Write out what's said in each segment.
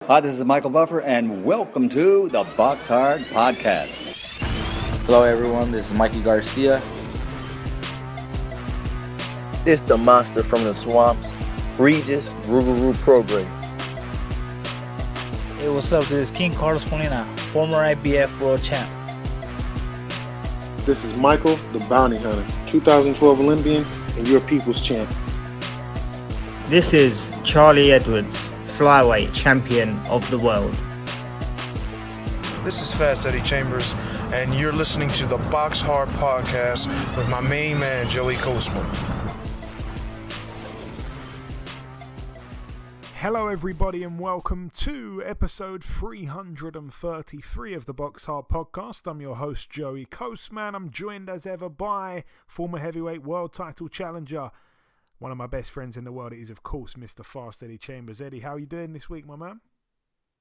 Hi, this is Michael Buffer, and welcome to the BoxHard Podcast. Hello, everyone. This is Mikey Garcia. It's the monster from the swamps, Regis Prograis. Hey, what's up? This is King Carlos Molina, former IBF world champ. This is Michael, the Bounty Hunter, 2012 Olympian and your people's champ. This is Charlie Edwards, flyweight champion of the world. This is Fast Eddie Chambers, and you're listening to the BoxHard Podcast with my main man, Joey Coastman. Hello everybody and welcome to episode 333 of the BoxHard Podcast. I'm your host Joey Coastman. I'm joined as ever by former heavyweight world title challenger, one of my best friends in the world. It is of course Mr. Fast Eddie Chambers. Eddie, how are you doing this week, my man?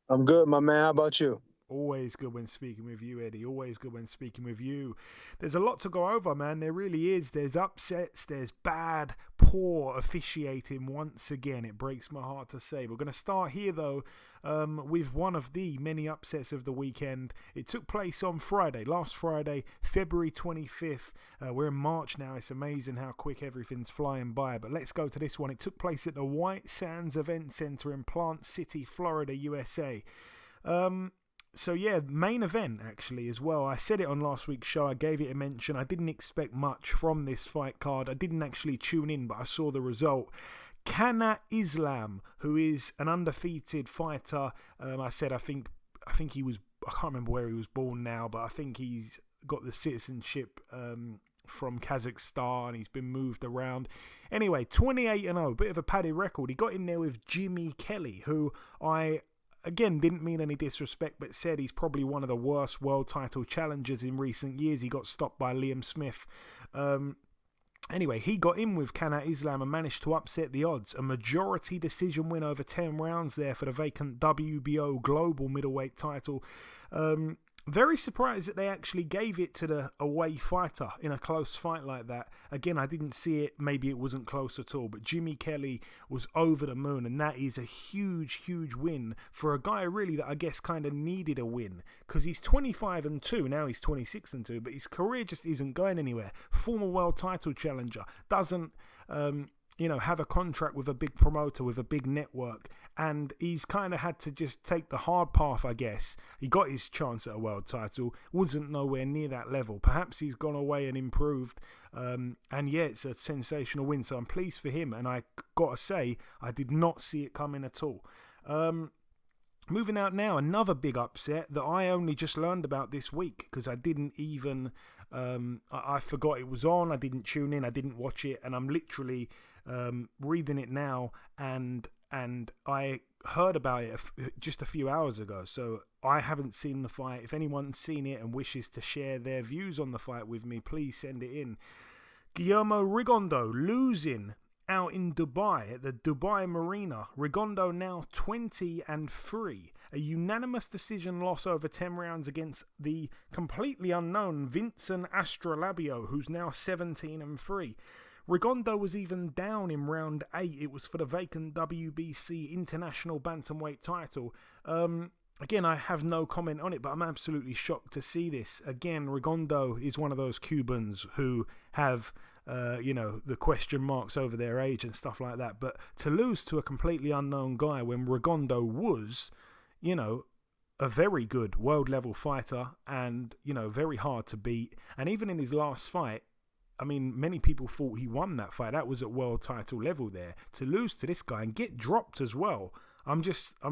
I'm good, my man. How about you? Always good when speaking with you, Eddie. Always good when speaking with you. There's a lot to go over, man. There really is. There's upsets. There's bad, poor officiating once again. It breaks my heart to say. We're going to start here, though, with one of the many upsets of the weekend. It took place on Friday, last Friday, February 25th. We're in March now. It's amazing how quick everything's flying by. But let's go to this one. It took place at the White Sands Event Center in Plant City, Florida, USA. So yeah, main event actually as well. I said it on last week's show. I gave it a mention. I didn't expect much from this fight card. I didn't actually tune in, but I saw the result. Kahn Islam, who is an undefeated fighter. I think he was, I can't remember where he was born now, but I think he's got the citizenship from Kazakhstan. He's been moved around. Anyway, 28-0, bit of a padded record. He got in there with Jimmy Kelly, who again, didn't mean any disrespect, but said he's probably one of the worst world title challengers in recent years. He got stopped by Liam Smith. Anyway, he got in with Kahn Islam and managed to upset the odds. A majority decision win over 10 rounds there for the vacant WBO global middleweight title. Very surprised that they actually gave it to the away fighter in a close fight like that. Again, I didn't see it. Maybe it wasn't close at all. But Jimmy Kelly was over the moon. And that is a huge, huge win for a guy really that I guess kind of needed a win. Because he's 25-2. Now he's 26-2. But his career just isn't going anywhere. Former world title challenger. Doesn't have a contract with a big promoter, with a big network, and he's kind of had to just take the hard path, I guess. He got his chance at a world title, wasn't nowhere near that level. Perhaps he's gone away and improved, and yeah, it's a sensational win, so I'm pleased for him, and I gotta say, I did not see it coming at all. Moving out now, another big upset that I only just learned about this week, because I didn't even, I forgot it was on, I didn't tune in, I didn't watch it, and I'm literally reading it now, and I heard about it just a few hours ago, so I haven't seen the fight. If anyone's seen it and wishes to share their views on the fight with me, please send it in. Guillermo Rigondo losing out in Dubai at the Dubai Marina. Rigondo now 20-3. A unanimous decision loss over 10 rounds against the completely unknown Vincent Astrolabio, who's now 17-3. Rigondo was even down in round 8. It was for the vacant WBC International Bantamweight title. Again, I have no comment on it, but I'm absolutely shocked to see this. Again, Rigondo is one of those Cubans who have, the question marks over their age and stuff like that. But to lose to a completely unknown guy when Rigondo was, a very good world-level fighter and, very hard to beat. And even in his last fight, I mean, many people thought he won that fight. That was at world title level there. To lose to this guy and get dropped as well. I'm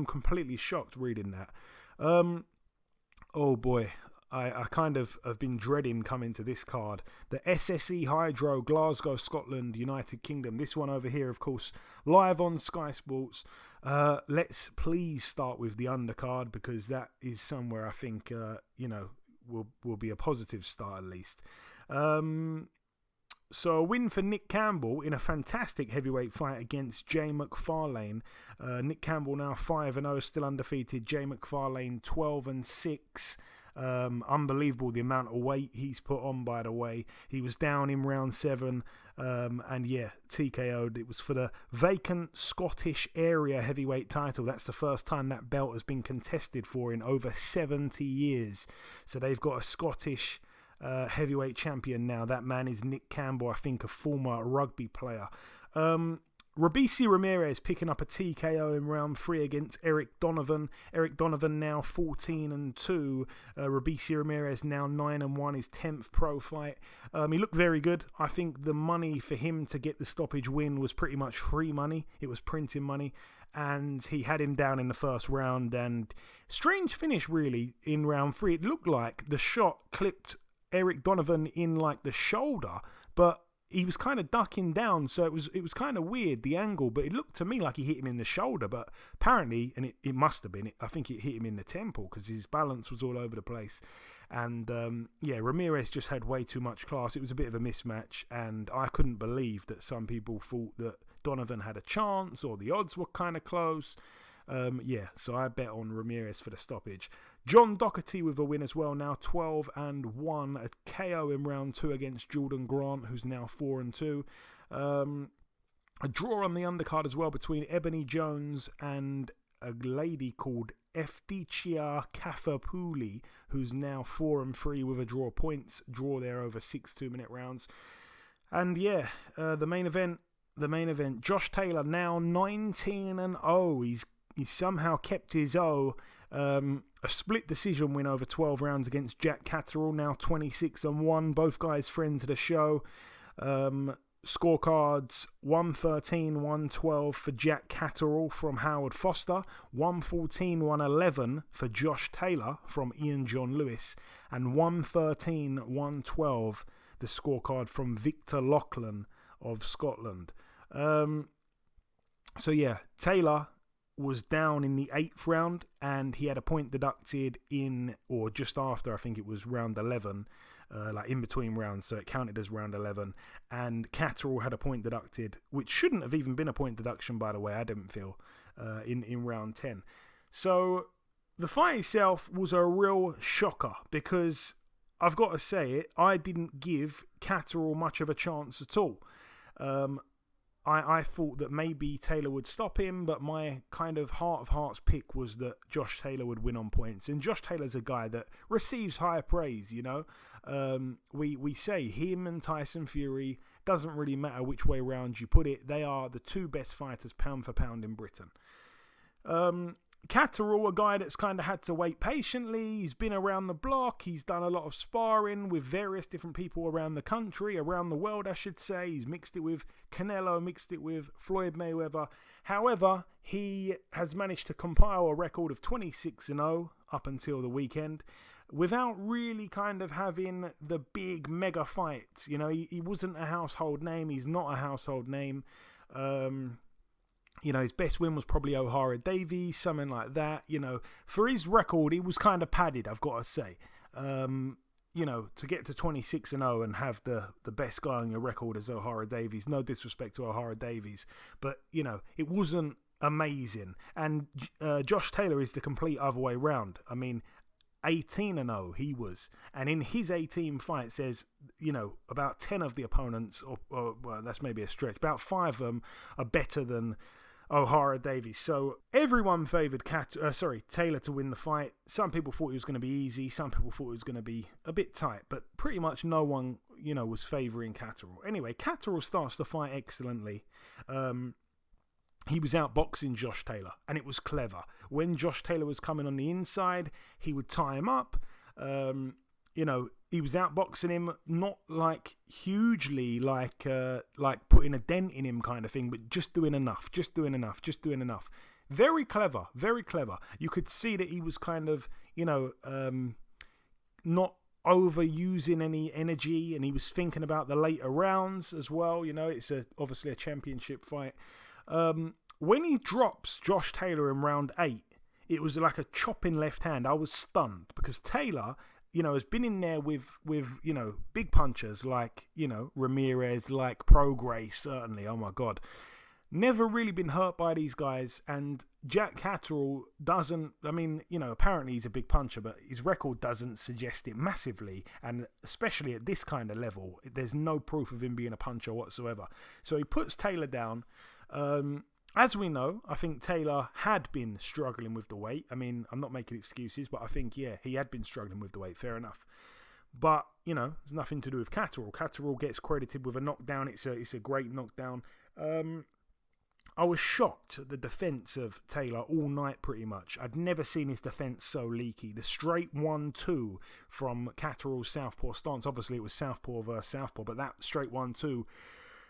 completely shocked reading that. Oh boy, I kind of have been dreading coming to this card. The SSE Hydro, Glasgow, Scotland, United Kingdom. This one over here, of course, live on Sky Sports. Let's please start with the undercard, because that is somewhere I think, will be a positive start at least. So a win for Nick Campbell in a fantastic heavyweight fight against Jay McFarlane. Nick Campbell now 5-0, still undefeated. Jay McFarlane 12-6. Unbelievable the amount of weight he's put on, by the way. He was down in round 7. And yeah, TKO'd. It was for the vacant Scottish area heavyweight title. That's the first time that belt has been contested for in over 70 years. So they've got a Scottish heavyweight champion now. That man is Nick Campbell, I think a former rugby player. Regis Ramirez picking up a TKO in round 3 against Eric Donovan. Eric Donovan now 14-2. Regis Ramirez now 9-1, his 10th pro fight. He looked very good. I think the money for him to get the stoppage win was pretty much free money. It was printing money. And he had him down in the first round. And strange finish, really, in round 3. It looked like the shot clipped Eric Donovan in like the shoulder, but he was kind of ducking down, so it was kind of weird, the angle, but it looked to me like he hit him in the shoulder, but apparently, and it must have been, I think it hit him in the temple because his balance was all over the place. And Ramirez just had way too much class. It was a bit of a mismatch, and I couldn't believe that some people thought that Donovan had a chance or the odds were kind of close. So I bet on Ramirez for the stoppage. John Doherty with a win as well, now 12-1, a KO in round 2 against Jordan Grant, who's now 4-2. A draw on the undercard as well between Ebony Jones and a lady called Efticia Kafapuli, who's now 4-3 with a draw there over 6 2-minute rounds. And the main event, Josh Taylor now 19-0. He's somehow kept his a split decision win over 12 rounds against Jack Catterall, now 26-1. Both guys friends of the show. Scorecards 113-112 for Jack Catterall from Howard Foster, 114-111 for Josh Taylor from Ian John Lewis, and 113-112 the scorecard from Victor Lachlan of Scotland. Taylor was down in the 8th round, and he had a point deducted in, or just after, I think it was round 11, like in between rounds, so it counted as round 11, and Catterall had a point deducted, which shouldn't have even been a point deduction, by the way, I didn't feel, in round 10. So the fight itself was a real shocker, because I've got to say it, I didn't give Catterall much of a chance at all. I thought that maybe Taylor would stop him, but my kind of heart of hearts pick was that Josh Taylor would win on points. And Josh Taylor's a guy that receives high praise, you know. We say him and Tyson Fury, doesn't really matter which way round you put it, they are the two best fighters pound for pound in Britain. Catterall, a guy that's kind of had to wait patiently. He's been around the block. He's done a lot of sparring with various different people around the country, around the world, I should say. He's mixed it with Canelo, mixed it with Floyd Mayweather. However, he has managed to compile a record of 26-0 up until the weekend without really kind of having the big mega fights. You know, he wasn't a household name. He's not a household name. You know, his best win was probably O'Hara Davies, something like that. You know, for his record, he was kind of padded, I've got to say. You know, to get to 26-0 and have the best guy on your record as O'Hara Davies, no disrespect to O'Hara Davies, but, you know, it wasn't amazing. And Josh Taylor is the complete other way round. I mean, 18-0 he was, and in his 18 fights, there's, you know, about 10 of the opponents, or well, that's maybe a stretch, about 5 of them are better than O'Hara Davies. So everyone favoured Taylor to win the fight. Some people thought it was going to be easy, some people thought it was going to be a bit tight, but pretty much no one, you know, was favouring Catterall. Anyway, Catterall starts the fight excellently. He was outboxing Josh Taylor, and it was clever. When Josh Taylor was coming on the inside, he would tie him up. You know, he was outboxing him, not like hugely, like putting a dent in him kind of thing, but just doing enough. Very clever, very clever. You could see that he was kind of, you know, not overusing any energy, and he was thinking about the later rounds as well. You know, it's obviously a championship fight. When he drops Josh Taylor in round 8, it was like a chopping left hand. I was stunned because Taylor, you know, has been in there with you know, big punchers like, you know, Ramirez, like Prograis, certainly. Oh my God. Never really been hurt by these guys, and Jack Catterall doesn't, I mean, you know, apparently he's a big puncher, but his record doesn't suggest it massively, and especially at this kind of level, there's no proof of him being a puncher whatsoever. So he puts Taylor down. As we know, I think Taylor had been struggling with the weight. I mean, I'm not making excuses, but I think, yeah, he had been struggling with the weight, fair enough. But, you know, it's nothing to do with Catterall. Catterall gets credited with a knockdown. It's a great knockdown. I was shocked at the defence of Taylor all night pretty much. I'd never seen his defence so leaky. The straight 1-2 from Catterall's southpaw stance. Obviously it was southpaw versus southpaw, but that straight 1-2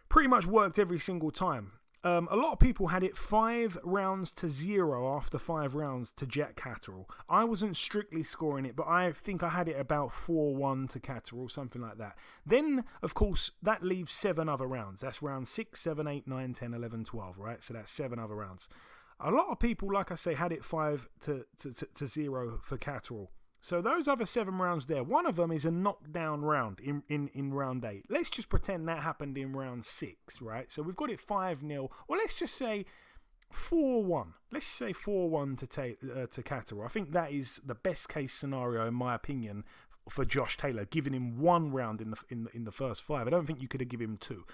pretty much worked every single time. A lot of people had it 5-0 after 5 rounds to Jack Catterall. I wasn't strictly scoring it, but I think I had it about 4-1 to Catterall, something like that. Then, of course, that leaves 7 other rounds. That's round 6, 7, 8, 9, 10, 11, 12, right? So that's 7 other rounds. A lot of people, like I say, had it 5-0 for Catterall. So those other 7 rounds there, one of them is a knockdown round in round 8. Let's just pretend that happened in round 6, right? So we've got it 5-0, or let's just say 4-1. Let's say 4-1 to Catterall. I think that is the best case scenario, in my opinion, for Josh Taylor, giving him 1 round in the first 5. I don't think you could have given him 2.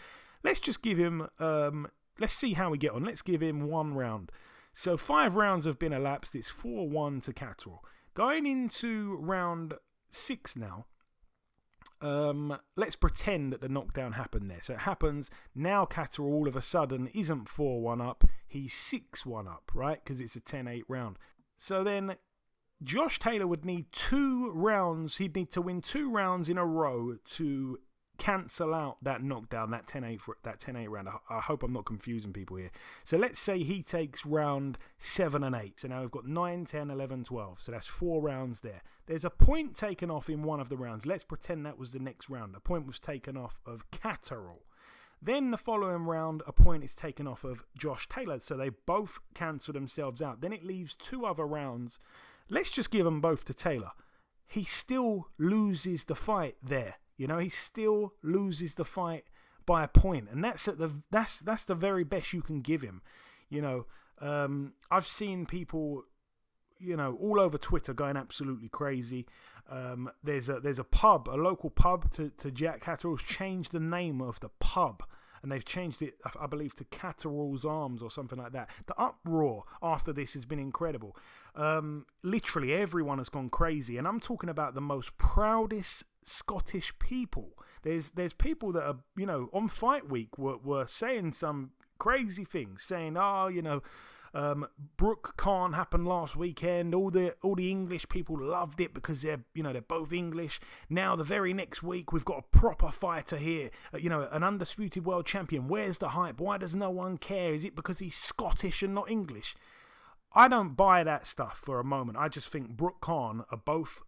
Let's just give him, let's see how we get on. Let's give him 1 round. So 5 rounds have been elapsed. It's 4-1 to Catterall. Going into round 6 now, let's pretend that the knockdown happened there. So it happens, now Catterall all of a sudden isn't 4-1 up, he's 6-1 up, right? Because it's a 10-8 round. So then Josh Taylor would need 2 rounds, he'd need to win 2 rounds in a row to cancel out that knockdown, that 10-8 round. I hope I'm not confusing people here. So let's say he takes round 7 and 8. So now we've got 9, 10, 11, 12. So that's 4 rounds there. There's a point taken off in one of the rounds. Let's pretend that was the next round. A point was taken off of Catterall. Then the following round, a point is taken off of Josh Taylor. So they both cancel themselves out. Then it leaves 2 other rounds. Let's just give them both to Taylor. He still loses the fight there. You know, he still loses the fight by a point, and that's the very best you can give him. You know, I've seen people, you know, all over Twitter going absolutely crazy. There's a pub, a local pub to Jack Catterall's changed the name of the pub, and they've changed it, I believe, to Catterall's Arms or something like that. The uproar after this has been incredible. Literally everyone has gone crazy, and I'm talking about the most proudest Scottish people. There's people that are, you know, on fight week were saying some crazy things, saying, oh, you know, Brooke Kahn happened last weekend. All the English people loved it because they're both English. Now the very next week we've got a proper fighter here, you know, an undisputed world champion. Where's the hype? Why does no one care? Is it because he's Scottish and not English? I don't buy that stuff for a moment. I just think Brooke Kahn are both,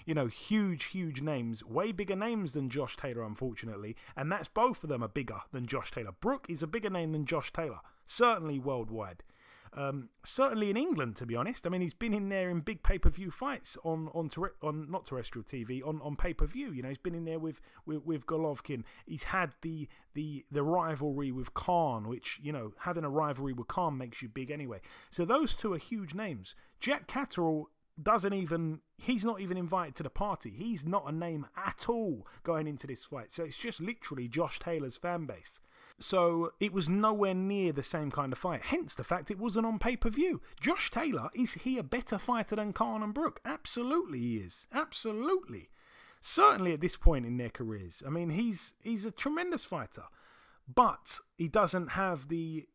you know, huge names, way bigger names than Josh Taylor, unfortunately, and that's both of them are bigger than Josh Taylor. Brooke is a bigger name than Josh Taylor, certainly worldwide. Certainly in England, to be honest. I mean, he's been in there in big pay-per-view fights on not terrestrial TV, on pay-per-view. You know, he's been in there with Golovkin. He's had the rivalry with Kahn, which, you know, having a rivalry with Kahn makes you big anyway. So those two are huge names. Jack Catterall he's not even invited to the party. He's not a name at all going into this fight. So it's just literally Josh Taylor's fan base. So it was nowhere near the same kind of fight. Hence the fact it wasn't on pay-per-view. Josh Taylor, is he a better fighter than Kahn and Brooke? Absolutely he is. Absolutely. Certainly at this point in their careers. I mean, he's a tremendous fighter. But he doesn't have the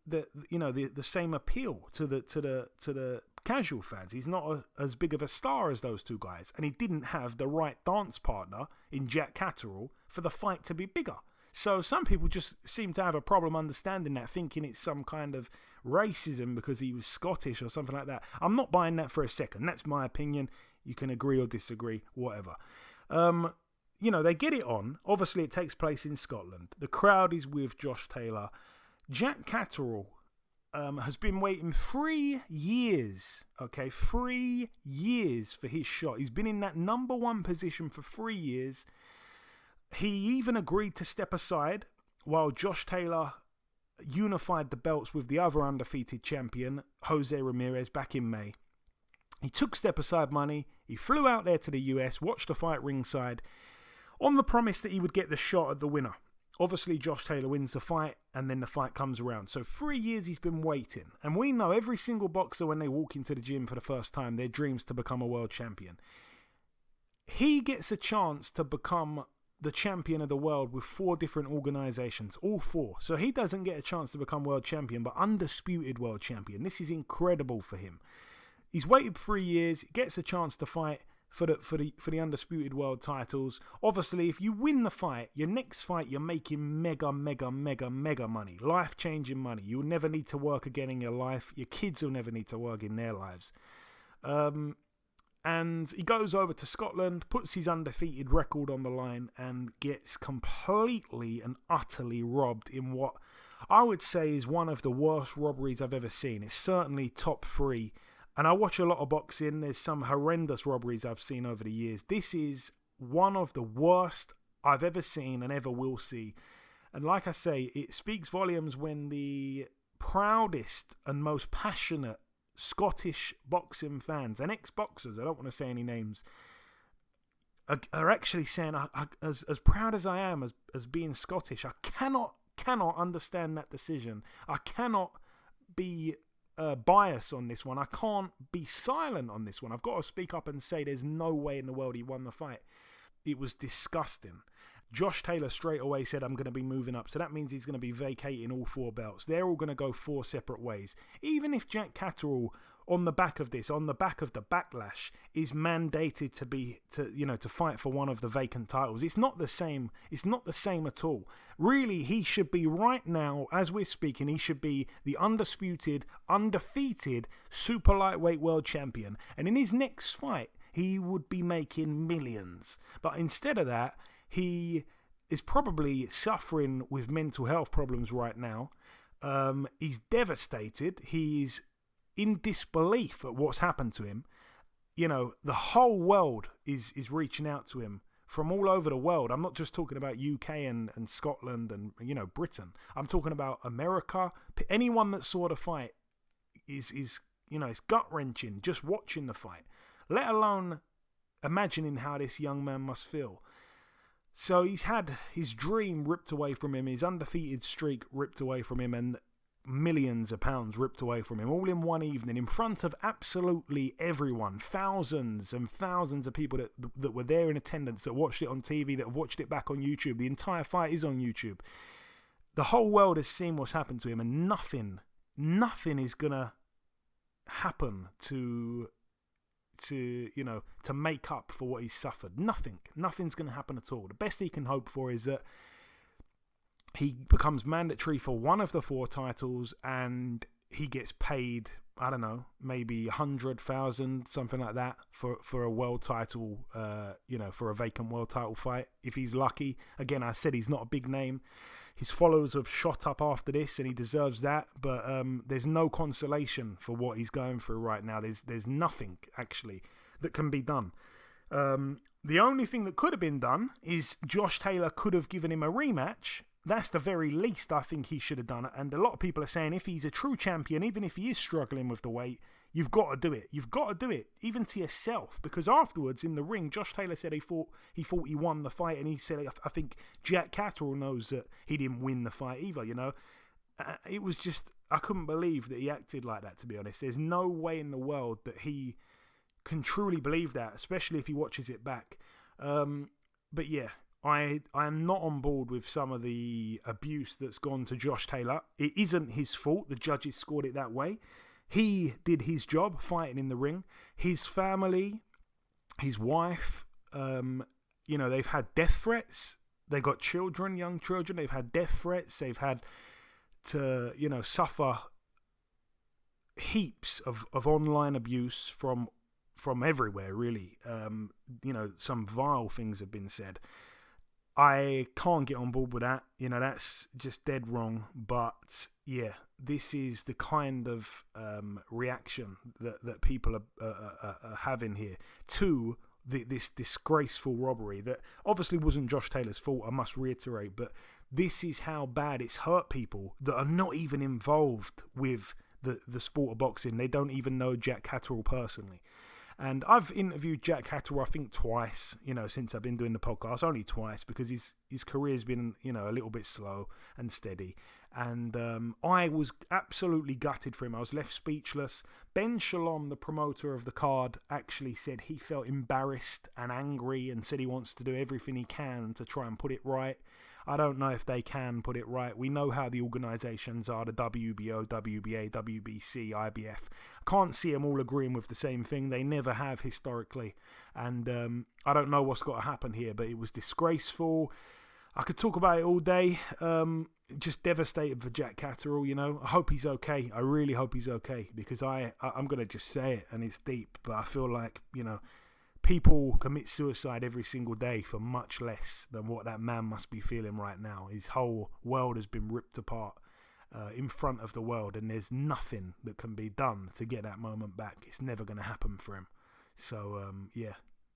same appeal to the casual fans. He's not as big of a star as those two guys. And he didn't have the right dance partner in Jack Catterall for the fight to be bigger. So some people just seem to have a problem understanding that, thinking it's some kind of racism because he was Scottish or something like that. I'm not buying that for a second. That's my opinion. You can agree or disagree, whatever. You know, they get it on. Obviously, it takes place in Scotland. The crowd is with Josh Taylor. Jack Catterall has been waiting 3 years, 3 years for his shot. He's been in that number 1 position for 3 years. He even agreed to step aside while Josh Taylor unified the belts with the other undefeated champion, Jose Ramirez, back in May. He took step-aside money. He flew out there to the US, watched the fight ringside, on the promise that he would get the shot at the winner. Obviously, Josh Taylor wins the fight, and then the fight comes around. So 3 years he's been waiting. And we know every single boxer, when they walk into the gym for the first time, their dreams to become a world champion. He gets a chance to become the champion of the world with 4 different organizations, all 4. So he doesn't get a chance to become world champion, but undisputed world champion. This is incredible for him. He's waited 3 years, gets a chance to fight for the undisputed world titles. Obviously, if you win the fight, your next fight, you're making mega money, life-changing money. You'll never need to work again in your life. Your kids will never need to work in their lives. And he goes over to Scotland, puts his undefeated record on the line, and gets completely and utterly robbed in what I would say is one of the worst robberies I've ever seen. It's certainly top 3. And I watch a lot of boxing. There's some horrendous robberies I've seen over the years. This is one of the worst I've ever seen and ever will see. And like I say, it speaks volumes when the proudest and most passionate Scottish boxing fans and ex-boxers, I don't want to say any names, are actually saying, as proud as I am as being Scottish, I cannot understand that decision. I cannot be bias on this one. I can't be silent on this one. I've got to speak up and say there's no way in the world he won the fight. It was disgusting. Josh Taylor straight away said, I'm going to be moving up. So that means he's going to be vacating all 4 belts. They're all going to go 4 separate ways. Even if Jack Catterall, on the back of this, on the back of the backlash, is mandated to fight for one of the vacant titles, it's not the same. It's not the same at all. Really, he should be right now, as we're speaking, he should be the undisputed, undefeated super lightweight world champion. And in his next fight, he would be making millions. But instead of that, he is probably suffering with mental health problems right now. He's devastated. He's in disbelief at what's happened to him. You know, the whole world is reaching out to him from all over the world. I'm not just talking about UK and Scotland and, Britain. I'm talking about America. Anyone that saw the fight is it's gut-wrenching just watching the fight, let alone imagining how this young man must feel. So he's had his dream ripped away from him, his undefeated streak ripped away from him, and millions of pounds ripped away from him, all in one evening, in front of absolutely everyone. Thousands and thousands of people that were there in attendance, that watched it on TV, that have watched it back on YouTube. The entire fight is on YouTube. The whole world has seen what's happened to him, and nothing is going to happen to make up for what he's suffered. Nothing's going to happen at all. The best he can hope for is that he becomes mandatory for one of the 4 titles, and he gets paid, I don't know, maybe 100,000, something like that, for a world title, for a vacant world title fight, if he's lucky. Again, I said he's not a big name. His followers have shot up after this, and he deserves that. But there's no consolation for what he's going through right now. There's nothing, actually, that can be done. The only thing that could have been done is Josh Taylor could have given him a rematch. That's the very least I think he should have done. And a lot of people are saying if he's a true champion, even if he is struggling with the weight, you've got to do it. You've got to do it, even to yourself. Because afterwards in the ring, Josh Taylor said he thought he won the fight. And he said, I think Jack Catterall knows that he didn't win the fight either, It was just, I couldn't believe that he acted like that, to be honest. There's no way in the world that he can truly believe that, especially if he watches it back. But yeah, I am not on board with some of the abuse that's gone to Josh Taylor. It isn't his fault. The judges scored it that way. He did his job fighting in the ring. His family, his wife, they've had death threats. They got children, young children. They've had death threats. They've had to, suffer heaps of online abuse from everywhere, really. Some vile things have been said. I can't get on board with that. That's just dead wrong. But yeah, this is the kind of reaction that people are having here to this disgraceful robbery that obviously wasn't Josh Taylor's fault, I must reiterate, but this is how bad it's hurt people that are not even involved with the sport of boxing. They don't even know Jack Catterall personally. And I've interviewed Jack Catterall, I think twice, since I've been doing the podcast, only twice, because his career's been, a little bit slow and steady. And I was absolutely gutted for him. I was left speechless. Ben Shalom, the promoter of the card, actually said he felt embarrassed and angry and said he wants to do everything he can to try and put it right. I don't know if they can put it right. We know how the organisations are, the WBO, WBA, WBC, IBF. I can't see them all agreeing with the same thing. They never have historically. And I don't know what's got to happen here, but it was disgraceful. I could talk about it all day. Just devastated for Jack Catterall, I hope he's okay. I really hope he's okay, because I'm going to just say it, and it's deep, but I feel like, people commit suicide every single day for much less than what that man must be feeling right now. His whole world has been ripped apart in front of the world, and there's nothing that can be done to get that moment back. It's never going to happen for him. So,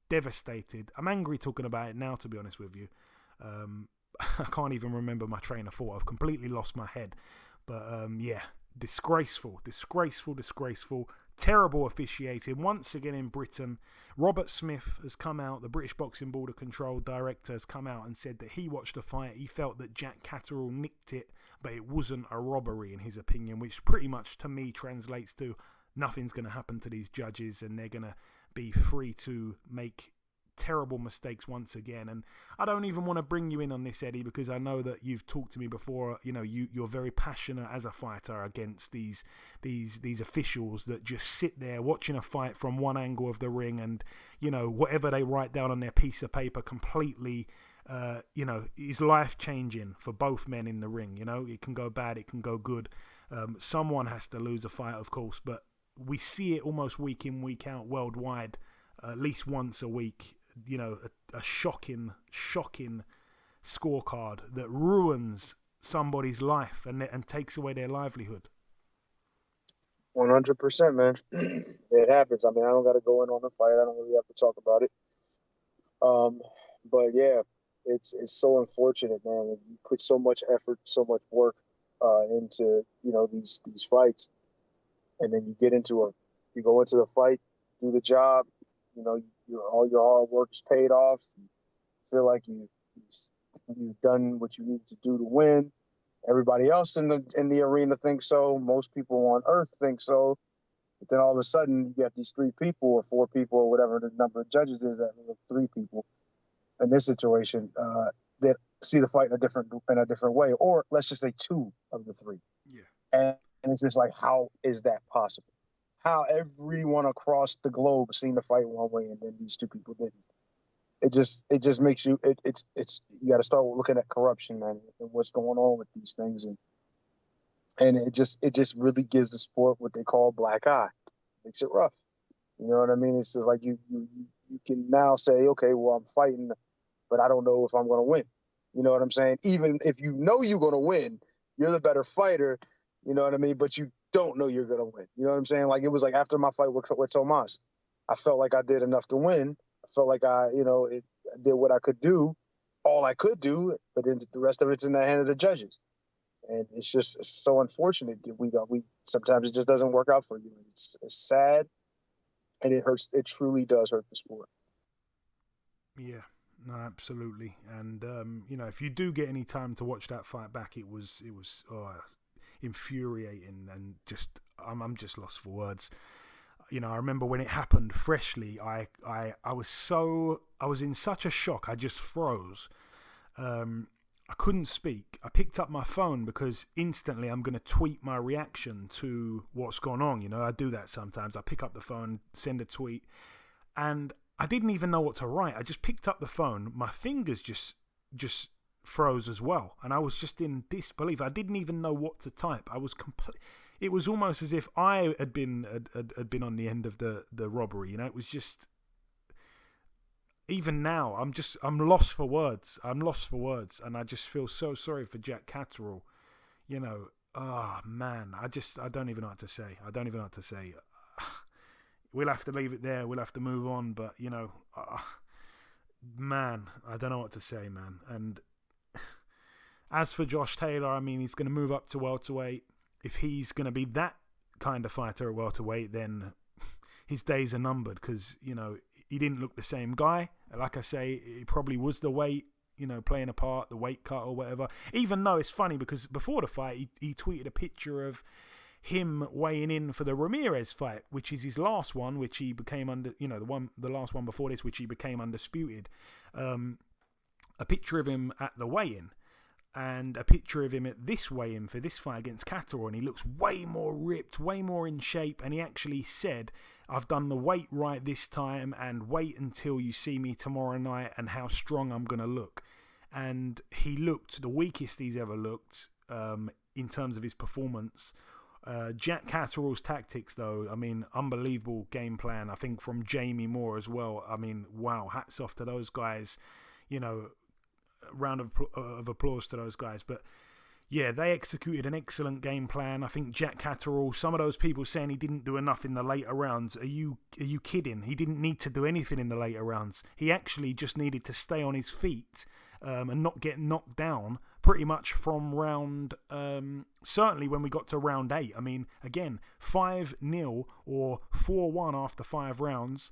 devastated. I'm angry talking about it now, to be honest with you. I can't even remember my train of thought. I've completely lost my head. But, disgraceful. Terrible officiating once again in Britain. Robert Smith has come out, the British Boxing Border Control director has come out and said that he watched the fight. He felt that Jack Catterall nicked it, but it wasn't a robbery in his opinion, which pretty much to me translates to nothing's going to happen to these judges and they're going to be free to make terrible mistakes once again. And I don't even want to bring you in on this, Eddie, because I know that you've talked to me before. You're very passionate as a fighter against these officials that just sit there watching a fight from one angle of the ring, and whatever they write down on their piece of paper completely is life changing for both men in the ring. It can go bad, it can go good. Someone has to lose a fight, of course, but we see it almost week in, week out worldwide, at least once a week. A shocking scorecard that ruins somebody's life and takes away their livelihood. 100%, man. It happens. I mean, I don't got to go in on the fight. I don't really have to talk about it. But yeah, it's so unfortunate, man. When you put so much effort, so much work into these fights, and then you go into the fight, do the job. All your hard work is paid off. You feel like you've done what you needed to do to win. Everybody else in the arena thinks so. Most people on earth think so. But then all of a sudden, you got these 3 people or 4 people or whatever the number of judges is. That 3 people in this situation that see the fight in a different way, or let's just say 2 of the 3. Yeah. And it's just like, how is that possible? How everyone across the globe seen the fight one way and then these 2 people didn't. It just makes you it's you got to start looking at corruption, man, and what's going on with these things, and it just really gives the sport what they call black eye. Makes it rough. You know what I mean? It's just like you can now say, okay, well, I'm fighting, but I don't know if I'm going to win. You know what I'm saying? Even if you know you're going to win, you're the better fighter. You know what I mean? But you don't know you're going to win. You know what I'm saying? Like, it was like after my fight with Tomas, I felt like I did enough to win. I felt like I did what I could do, all I could do, but then the rest of it's in the hand of the judges. And it's so unfortunate that we sometimes it just doesn't work out for you. It's sad, and it hurts. It truly does hurt the sport. Yeah, no, absolutely. And if you do get any time to watch that fight back, it was infuriating, and I'm just lost for words. I remember when it happened freshly, I was in such a shock, I just froze. I couldn't speak. I picked up my phone because instantly I'm going to tweet my reaction to what's gone on. I do that sometimes. I pick up the phone, send a tweet, and I didn't even know what to write. I just picked up the phone. My fingers just froze as well, and I was just in disbelief. I didn't even know what to type. I was It was almost as if I had been on the end of the robbery. It was just, even now, I'm lost for words. And I just feel so sorry for Jack Catterall. Man, I don't even know what to say. we'll have to leave it there. We'll have to move on. But, man, I don't know what to say, man. And as for Josh Taylor, I mean, he's going to move up to welterweight. If he's going to be that kind of fighter at welterweight, then his days are numbered because, he didn't look the same guy. Like I say, it probably was the weight, playing a part, the weight cut or whatever. Even though it's funny because before the fight, he tweeted a picture of him weighing in for the Ramirez fight, which is his last one, which he became the last one before this, which he became undisputed. A picture of him at the weigh-in. And a picture of him at this weigh-in for this fight against Catterall, and he looks way more ripped, way more in shape, and he actually said, I've done the weight right this time, and wait until you see me tomorrow night and how strong I'm going to look. And he looked the weakest he's ever looked in terms of his performance. Jack Catterall's tactics, though, I mean, unbelievable game plan, I think, from Jamie Moore as well. I mean, wow, hats off to those guys, round of applause to those guys. But yeah, they executed an excellent game plan. I think Jack Catterall, some of those people saying he didn't do enough in the later rounds, are you kidding? He didn't need to do anything in the later rounds. He actually just needed to stay on his feet and not get knocked down pretty much from round, certainly when we got to round 8. I mean, again, 5-0 or 4-1 after 5 rounds.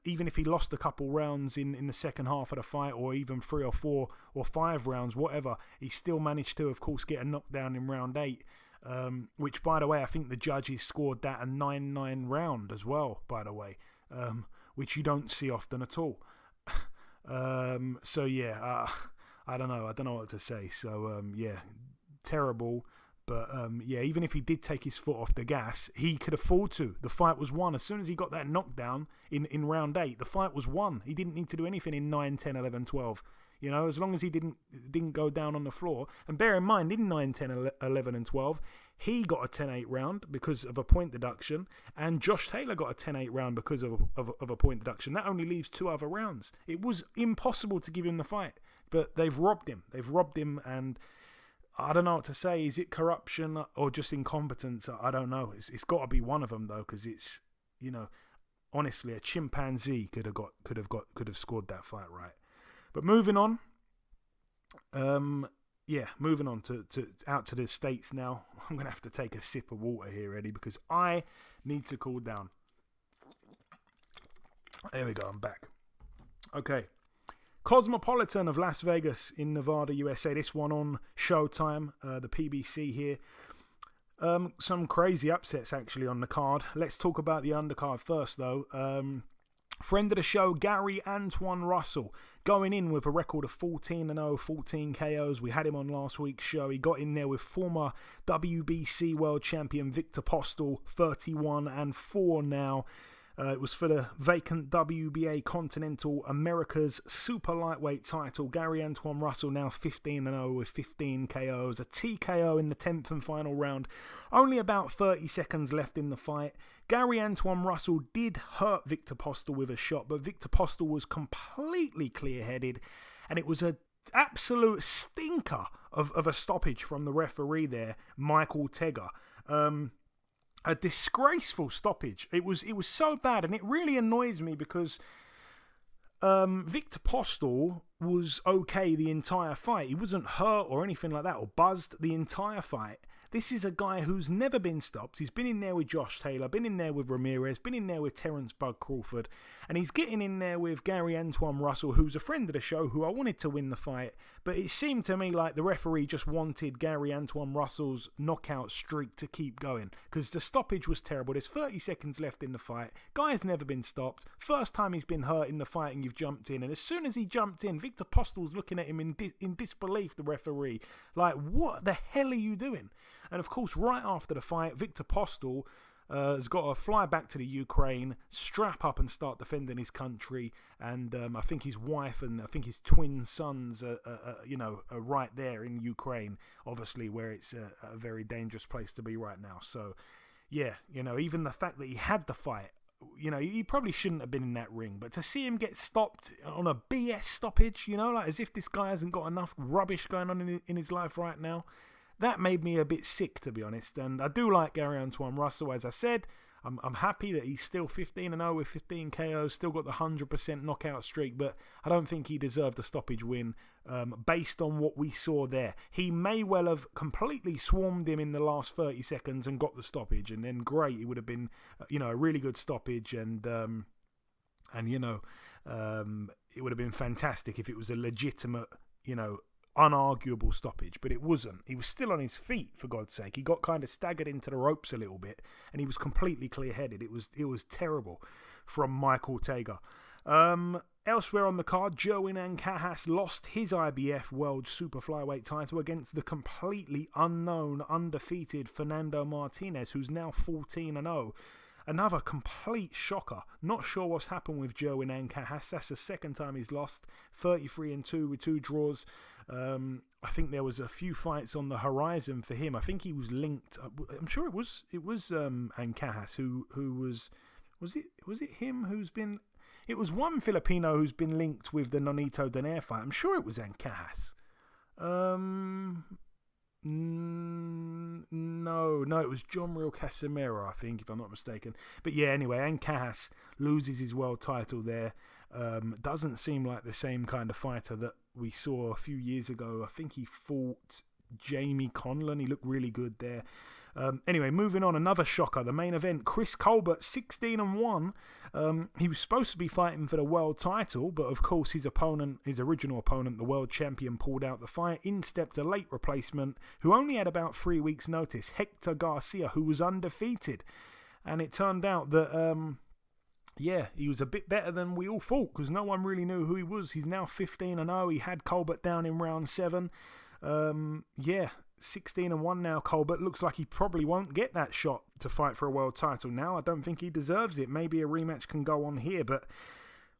Even if he lost a couple rounds in the second half of the fight, or even 3 or 4 or 5 rounds, whatever, he still managed to, of course, get a knockdown in round 8, which, by the way, I think the judges scored that a 9-9 round as well, by the way, which you don't see often at all. So, yeah, I don't know what to say. So, yeah, terrible. But, yeah, even if he did take his foot off the gas, he could afford to. The fight was won. As soon as he got that knockdown in round 8, the fight was won. He didn't need to do anything in 9, 10, 11, 12. As long as he didn't go down on the floor. And bear in mind, in 9, 10, 11, and 12, he got a 10-8 round because of a point deduction. And Josh Taylor got a 10-8 round because of a point deduction. That only leaves 2 other rounds. It was impossible to give him the fight. But they've robbed him. And I don't know what to say. Is it corruption or just incompetence? I don't know. It's got to be one of them though, because it's, honestly, a chimpanzee could have scored that fight right. But moving on, moving on to out to the States now. I'm gonna have to take a sip of water here, Eddie, because I need to cool down. There we go. I'm back. Okay. Cosmopolitan of Las Vegas in Nevada, USA. This one on Showtime, the PBC here. Some crazy upsets actually on the card. Let's talk about the undercard first though. Friend of the show, Gary Antoine Russell, going in with a record of 14-0, 14 KOs. We had him on last week's show. He got in there with former WBC world champion Victor Postol, 31-4 now. It was for the vacant WBA Continental America's Super-Lightweight title. Gary Antoine Russell now 15-0 with 15 KOs. A TKO in the 10th and final round. Only about 30 seconds left in the fight. Gary Antoine Russell did hurt Victor Postol with a shot, but Victor Postol was completely clear-headed, and it was an absolute stinker of a stoppage from the referee there, Michael Tegger. A disgraceful stoppage. It was so bad, and it really annoys me because Victor Postol was okay the entire fight. He wasn't hurt or anything like that, or buzzed the entire fight. This is a guy who's never been stopped. He's been in there with Josh Taylor, been in there with Ramirez, been in there with Terence Bud Crawford, and he's getting in there with Gary Antoine Russell, who's a friend of the show, who I wanted to win the fight, but it seemed to me like the referee just wanted Gary Antoine Russell's knockout streak to keep going, because the stoppage was terrible. There's 30 seconds left in the fight. Guy's never been stopped. First time he's been hurt in the fight and you've jumped in, and as soon as he jumped in, Victor Postol's looking at him in disbelief, the referee, like, what the hell are you doing? And of course, right after the fight, Victor Postol has got to fly back to the Ukraine, strap up and start defending his country. And I think his wife and I think his twin sons are right there in Ukraine, obviously, where it's a very dangerous place to be right now. So, yeah, even the fact that he had the fight, he probably shouldn't have been in that ring. But to see him get stopped on a BS stoppage, like as if this guy hasn't got enough rubbish going on in his life right now, that made me a bit sick, to be honest. And I do like Gary Antoine Russell, as I said. I'm happy that he's still 15-0 with 15 KOs, still got the 100% knockout streak, but I don't think he deserved a stoppage win based on what we saw there. He may well have completely swarmed him in the last 30 seconds and got the stoppage, and then great, it would have been a really good stoppage, and it would have been fantastic if it was a legitimate, unarguable stoppage, but it wasn't. He was still on his feet, for God's sake. He got kind of staggered into the ropes a little bit, and he was completely clear-headed. It was terrible from Mike Ortega. Elsewhere on the card, Jerwin Ancajas lost his IBF World Super Flyweight title against the completely unknown, undefeated Fernando Martinez, who's now 14-0. Another complete shocker. Not sure what's happened with Jerwin Ancajas. That's the second time he's lost. 33-2 with 2 draws. I think there was a few fights on the horizon for him. I think he was linked. I'm sure it was Ancajas who was it him who's been. It was one Filipino who's been linked with the Nonito Donaire fight. I'm sure it was Ancajas. No, it was John Real Casimero, I think, if I'm not mistaken. But yeah, anyway, Ancajas loses his world title there. Doesn't seem like the same kind of fighter that we saw a few years ago. I think he fought Jamie Conlon. He looked really good there. Anyway, moving on, another shocker. The main event, Chris Colbert, 16-1. He was supposed to be fighting for the world title, but of course his original opponent, the world champion, pulled out the fight. In stepped a late replacement who only had about 3 weeks' notice, Hector Garcia, who was undefeated. And it turned out that, he was a bit better than we all thought, because no one really knew who he was. He's now 15-0. He had Colbert down in round 7. 16-1 now, Colbert. Looks like he probably won't get that shot to fight for a world title now. I don't think he deserves it. Maybe a rematch can go on here, but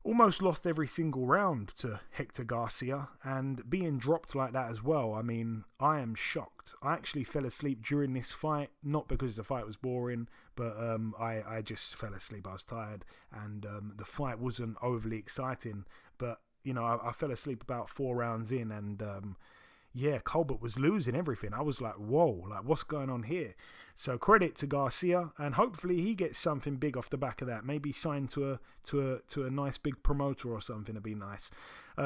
almost lost every single round to Hector Garcia, and being dropped like that as well. I mean, I am shocked. I actually fell asleep during this fight, not because the fight was boring, but I just fell asleep. I was tired, and the fight wasn't overly exciting, but I fell asleep about 4 rounds in, and Colbert was losing everything. I was like, whoa, like what's going on here? So credit to Garcia, and hopefully he gets something big off the back of that. Maybe signed to a nice big promoter or something. It'd be nice.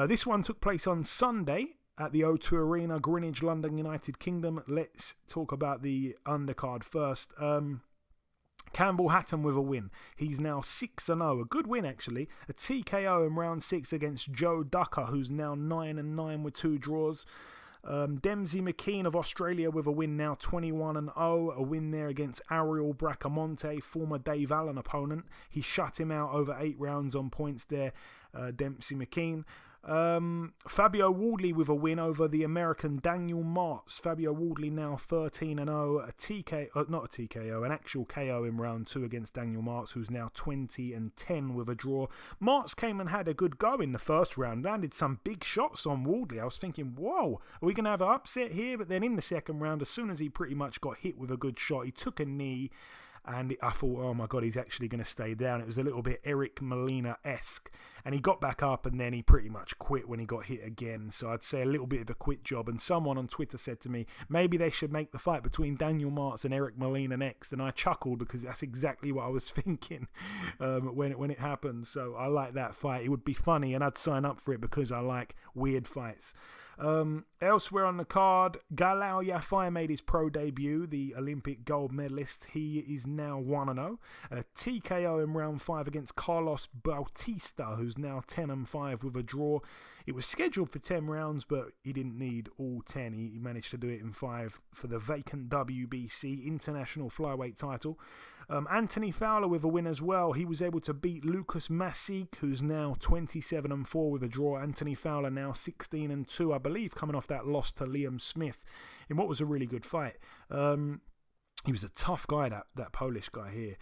This one took place on Sunday at the O2 Arena, Greenwich, London, United Kingdom. Let's talk about the undercard first. Campbell Hatton with a win. He's now 6-0. A good win, actually. A TKO in round 6 against Joe Ducker, who's now 9-9 with 2 draws. Dempsey McKean of Australia with a win, now 21-0. A win there against Ariel Bracamonte, former Dave Allen opponent. He shut him out over 8 rounds on points there, Dempsey McKean. Fabio Wardley with a win over the American Daniel Martz. Fabio Wardley now 13-0, an actual KO in round 2 against Daniel Martz, who's now 20-10 with a draw. Martz came and had a good go in the first round, landed some big shots on Wardley. I was thinking, whoa, are we going to have an upset here? But then in the second round, as soon as he pretty much got hit with a good shot, he took a knee, and I thought, oh my God, he's actually going to stay down. It was a little bit Eric Molina-esque. And he got back up, and then he pretty much quit when he got hit again. So I'd say a little bit of a quit job. And someone on Twitter said to me, maybe they should make the fight between Daniel Martz and Eric Molina next. And I chuckled, because that's exactly what I was thinking when it happened. So I like that fight. It would be funny, and I'd sign up for it because I like weird fights. Elsewhere on the card, Galao Yafai made his pro debut, the Olympic gold medalist. He is now 1-0. A TKO in round 5 against Carlos Bautista, who's now 10-5 with a draw. It was scheduled for 10 rounds, but he didn't need all 10. He managed to do it in 5 for the vacant WBC International Flyweight title. Anthony Fowler with a win as well. He was able to beat Lucas Masik, who's now 27-4 with a draw. Anthony Fowler now 16-2, I believe, coming off that loss to Liam Smith in what was a really good fight. He was a tough guy, that Polish guy here.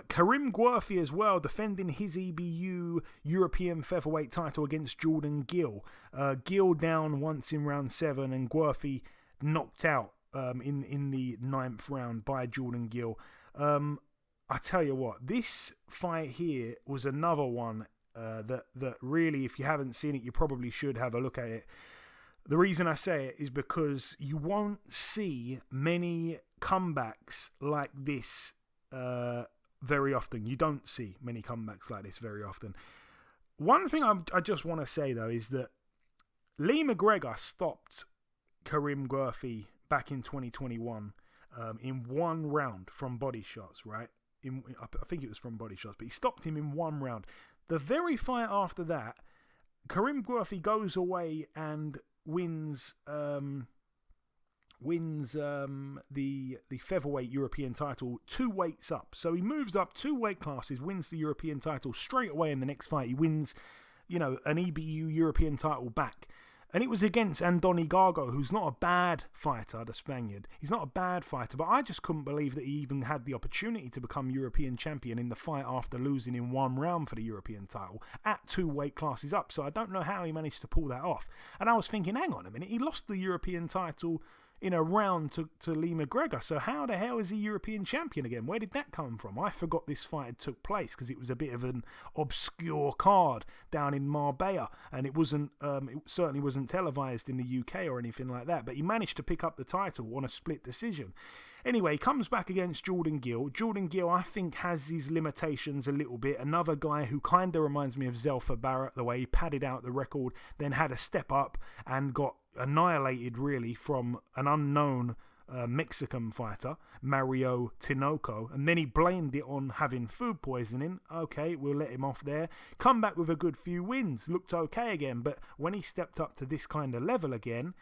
Karim Guerfi as well, defending his EBU European featherweight title against Jordan Gill. Gill down once in round 7, and Guerfi knocked out in the 9th round by Jordan Gill. I tell you what, this fight here was another one that really, if you haven't seen it, you probably should have a look at it. The reason I say it is because you won't see many comebacks like this very often. You don't see many comebacks like this very often. One thing I just want to say, though, is that Lee McGregor stopped Karim Guerfi back in 2021 in one round from body shots, right? I think it was from body shots, but he stopped him in one round. The very fight after that, Karim Guerfi goes away and wins the featherweight European title 2 weights up. So he moves up 2 weight classes, wins the European title straight away in the next fight. He wins, an EBU European title back. And it was against Andoni Gargo, who's not a bad fighter, the Spaniard. He's not a bad fighter, but I just couldn't believe that he even had the opportunity to become European champion in the fight after losing in one round for the European title at 2 weight classes up. So I don't know how he managed to pull that off. And I was thinking, hang on a minute, he lost the European title in a round to Lee McGregor. So how the hell is he European champion again? Where did that come from? I forgot this fight had took place because it was a bit of an obscure card down in Marbella, and it certainly wasn't televised in the UK or anything like that. But he managed to pick up the title on a split decision. Anyway, he comes back against Jordan Gill. Jordan Gill, I think, has his limitations a little bit. Another guy who kind of reminds me of Zelfa Barrett, the way he padded out the record, then had a step up and got annihilated, really, from an unknown Mexican fighter, Mario Tinoco, and then he blamed it on having food poisoning. Okay, we'll let him off there. Come back with a good few wins, looked okay again, but when he stepped up to this kind of level again,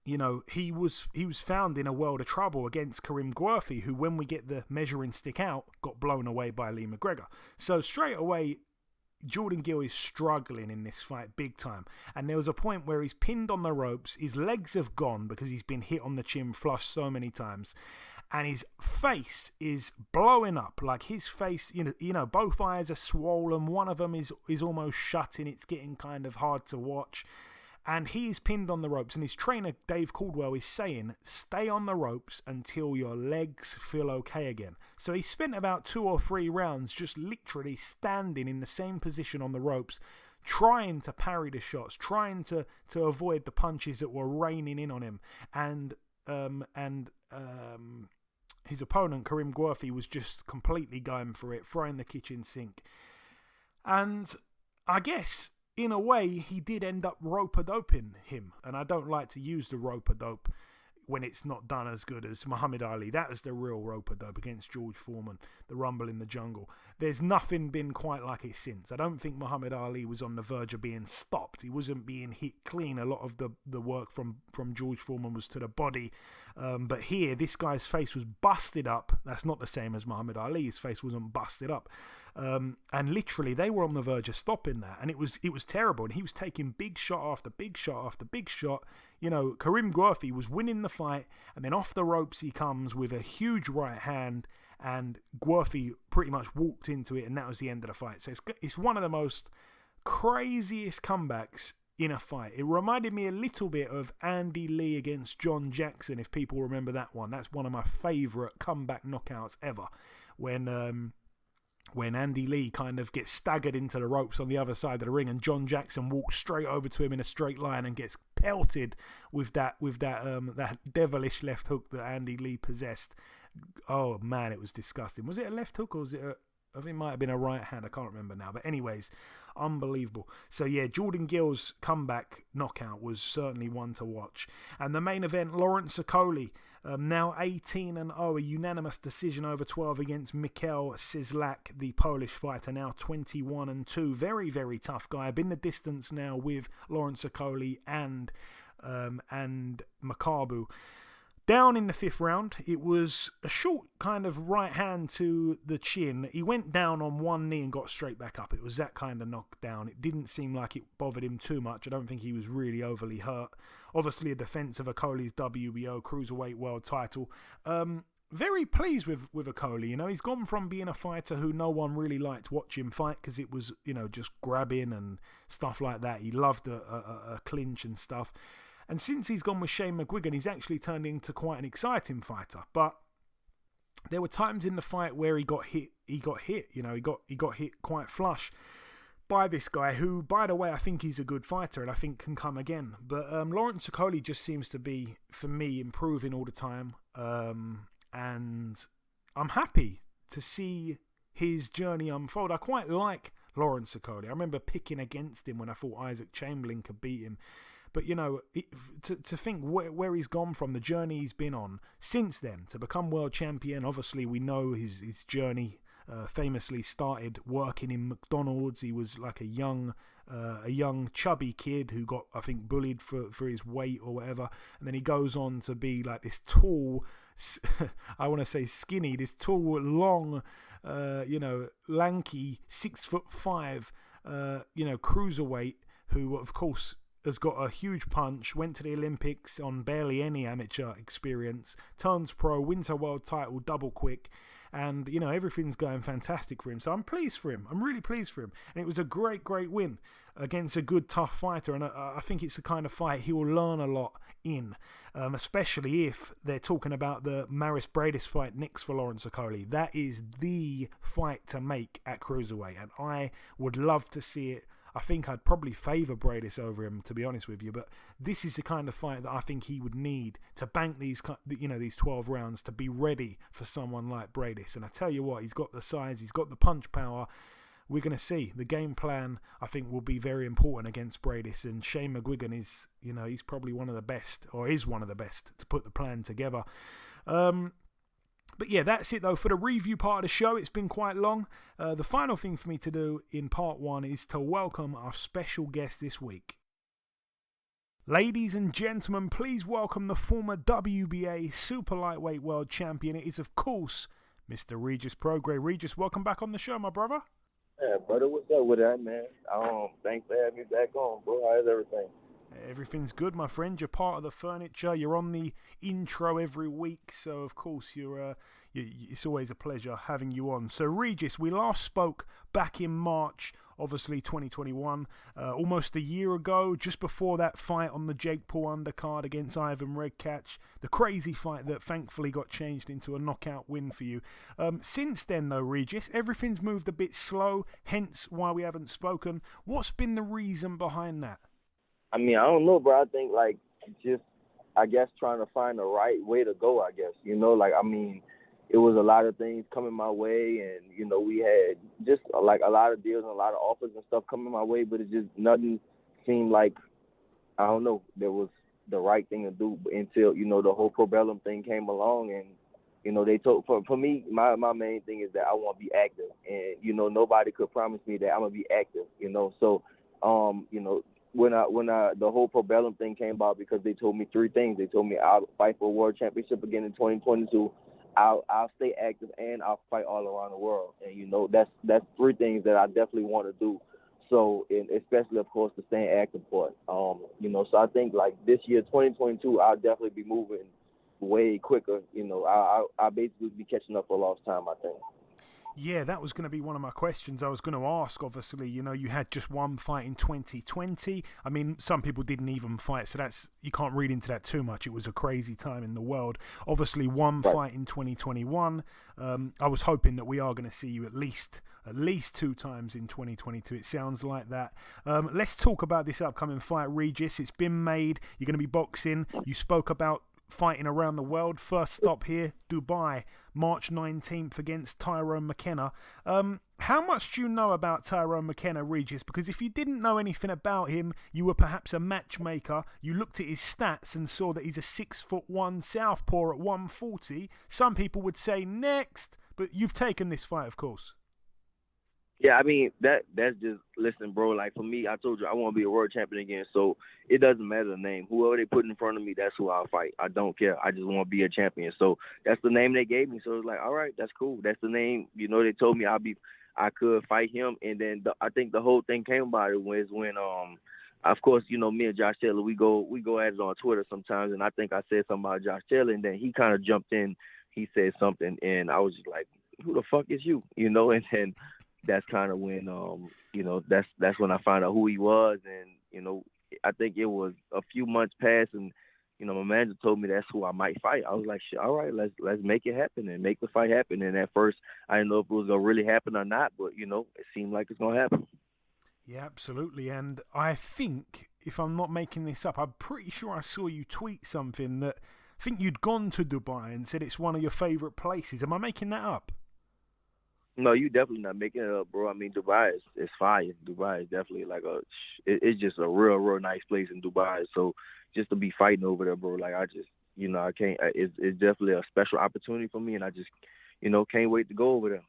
he was found in a world of trouble against Karim Guerfi, who, when we get the measuring stick out, got blown away by Lee McGregor. So straight away, Jordan Gill is struggling in this fight big time. And there was a point where he's pinned on the ropes, his legs have gone because he's been hit on the chin flush so many times, and his face is blowing up. Like his face, both eyes are swollen, one of them is almost shut and it's getting kind of hard to watch. And he's pinned on the ropes, and his trainer, Dave Caldwell, is saying, stay on the ropes until your legs feel okay again. So he spent about 2 or 3 rounds just literally standing in the same position on the ropes, trying to parry the shots, trying to avoid the punches that were raining in on him. And his opponent, Karim Guerfi, was just completely going for it, throwing the kitchen sink. And I guess, in a way, he did end up rope-a-doping him. And I don't like to use the rope-a-dope when it's not done as good as Muhammad Ali. That was the real rope-a-dope against George Foreman, the Rumble in the Jungle. There's nothing been quite like it since. I don't think Muhammad Ali was on the verge of being stopped. He wasn't being hit clean. A lot of the work from George Foreman was to the body. But here, this guy's face was busted up. That's not the same as Muhammad Ali. His face wasn't busted up. And literally, they were on the verge of stopping that. And it was terrible. And he was taking big shot after big shot after big shot. Karim Guerfi was winning the fight, and then off the ropes he comes with a huge right hand, and Guerfi pretty much walked into it, and that was the end of the fight. So it's one of the most craziest comebacks in a fight. It reminded me a little bit of Andy Lee against John Jackson, if people remember that one. That's one of my favourite comeback knockouts ever, when Andy Lee kind of gets staggered into the ropes on the other side of the ring, and John Jackson walks straight over to him in a straight line and gets pelted with that devilish left hook that Andy Lee possessed. Oh man, it was disgusting. Was it a left hook or was it I think it might have been a right hand. I can't remember now. But anyways, unbelievable. So yeah, Jordan Gill's comeback knockout was certainly one to watch. And the main event, Lawrence Okoli, now 18-0, a unanimous decision over 12 against Mikhail Cieslak, the Polish fighter, now 21-2. Very, very tough guy. Been the distance now with Lawrence Okoli and Makabu. Down in the 5th round, it was a short kind of right hand to the chin. He went down on one knee and got straight back up. It was that kind of knockdown. It didn't seem like it bothered him too much. I don't think he was really overly hurt. Obviously, a defense of Okoli's WBO Cruiserweight World title. Very pleased with Okoli. He's gone from being a fighter who no one really liked watching fight because it was, just grabbing and stuff like that. He loved a clinch and stuff. And since he's gone with Shane McGuigan, he's actually turned into quite an exciting fighter. But there were times in the fight where he got hit. He got hit quite flush by this guy who, by the way, I think he's a good fighter and I think can come again. But Lawrence Okoli just seems to be, for me, improving all the time. And I'm happy to see his journey unfold. I quite like Lawrence Okolie. I remember picking against him when I thought Isaac Chamberlain could beat him. But, to think where he's gone from, the journey he's been on since then to become world champion. Obviously, we know his journey famously started working in McDonald's. He was like a young chubby kid who got, I think, bullied for his weight or whatever. And then he goes on to be like this tall, I want to say skinny, this tall, long, lanky, 6'5", cruiserweight who, of course, has got a huge punch, went to the Olympics on barely any amateur experience, turns pro, wins a world title double quick, and, everything's going fantastic for him. So I'm pleased for him. I'm really pleased for him. And it was a great, great win against a good, tough fighter. And I think it's the kind of fight he will learn a lot in, especially if they're talking about the Maris Bradis fight next for Lawrence Okolie. That is the fight to make at cruiserweight, and I would love to see it. I think I'd probably favour Bradis over him, to be honest with you, but this is the kind of fight that I think he would need to bank these 12 rounds to be ready for someone like Bradis. And I tell you what, he's got the size, he's got the punch power. We're going to see. The game plan, I think, will be very important against Bradis, and Shane McGuigan is, he's probably one of the best, or is one of the best, to put the plan together. But yeah, that's it though for the review part of the show. It's been quite long. The final thing for me to do in part one is to welcome our special guest this week. Ladies and gentlemen, please welcome the former WBA Super-Lightweight World Champion. It is, of course, Mr. Regis Prograis. Regis, welcome back on the show, my brother. Yeah, brother, what's up with that, man? Thanks for having me back on, bro. How's everything? Everything's good, my friend. You're part of the furniture. You're on the intro every week, so of course it's always a pleasure having you on. So Regis, we last spoke back in March, obviously 2021, almost a year ago, just before that fight on the Jake Paul undercard against Ivan Redkach, the crazy fight that thankfully got changed into a knockout win for you. Since then, though, Regis, everything's moved a bit slow, hence why we haven't spoken. What's been the reason behind that? I mean, I don't know, bro. I think, I guess trying to find the right way to go, I guess. It was a lot of things coming my way, and, we had just, a lot of deals and a lot of offers and stuff coming my way, but it just, nothing seemed like, I don't know, there was the right thing to do until, the whole Probellum thing came along, and, they told, for me, my main thing is that I want to be active, and, nobody could promise me that I'm going to be active, so, when the whole Probellum thing came about, because they told me three things. They told me I'll fight for a world championship again in 2022. I'll stay active, and I'll fight all around the world. And that's three things that I definitely want to do. So, and especially of course the staying active part. So I think this year 2022, I'll definitely be moving way quicker. I'll basically be catching up for lost time, I think. Yeah, that was going to be one of my questions. I was going to ask, obviously, you had just one fight in 2020. I mean, some people didn't even fight, so you can't read into that too much. It was a crazy time in the world. Obviously, one fight in 2021. I was hoping that we are going to see you at least 2 times in 2022. It sounds like that. Let's talk about this upcoming fight, Regis. It's been made. You're going to be boxing. You spoke about fighting around the world. First stop here, Dubai, March 19th against Tyrone McKenna. How much do you know about Tyrone McKenna, Regis? Because if you didn't know anything about him, you were perhaps a matchmaker. You looked at his stats and saw that he's a 6'1" southpaw at 140. Some people would say next, but you've taken this fight, of course. Yeah, I mean, that's just, listen, bro, for me, I told you I want to be a world champion again, so it doesn't matter the name. Whoever they put in front of me, that's who I'll fight. I don't care. I just want to be a champion. So that's the name they gave me. So it's all right, that's cool. That's the name. They told me I could fight him. And then I think the whole thing came about it was when, of course, me and Josh Taylor, we go at it on Twitter sometimes, and I think I said something about Josh Taylor, and then he kind of jumped in. He said something, and I was just like, who the fuck is you? And then that's kind of when, that's when I found out who he was. And, I think it was a few months past, and, my manager told me that's who I might fight. I was like, shit, all right, let's make it happen and make the fight happen. And at first, I didn't know if it was going to really happen or not, but, it seemed like it's going to happen. Yeah, absolutely. And I think, if I'm not making this up, I'm pretty sure I saw you tweet something that I think you'd gone to Dubai and said it's one of your favorite places. Am I making that up? No, you definitely not making it up, bro. I mean, Dubai is fire. Dubai is definitely it's just a real, real nice place in Dubai. So just to be fighting over there, bro, like I just, I can't. It's definitely a special opportunity for me, and I just, can't wait to go over there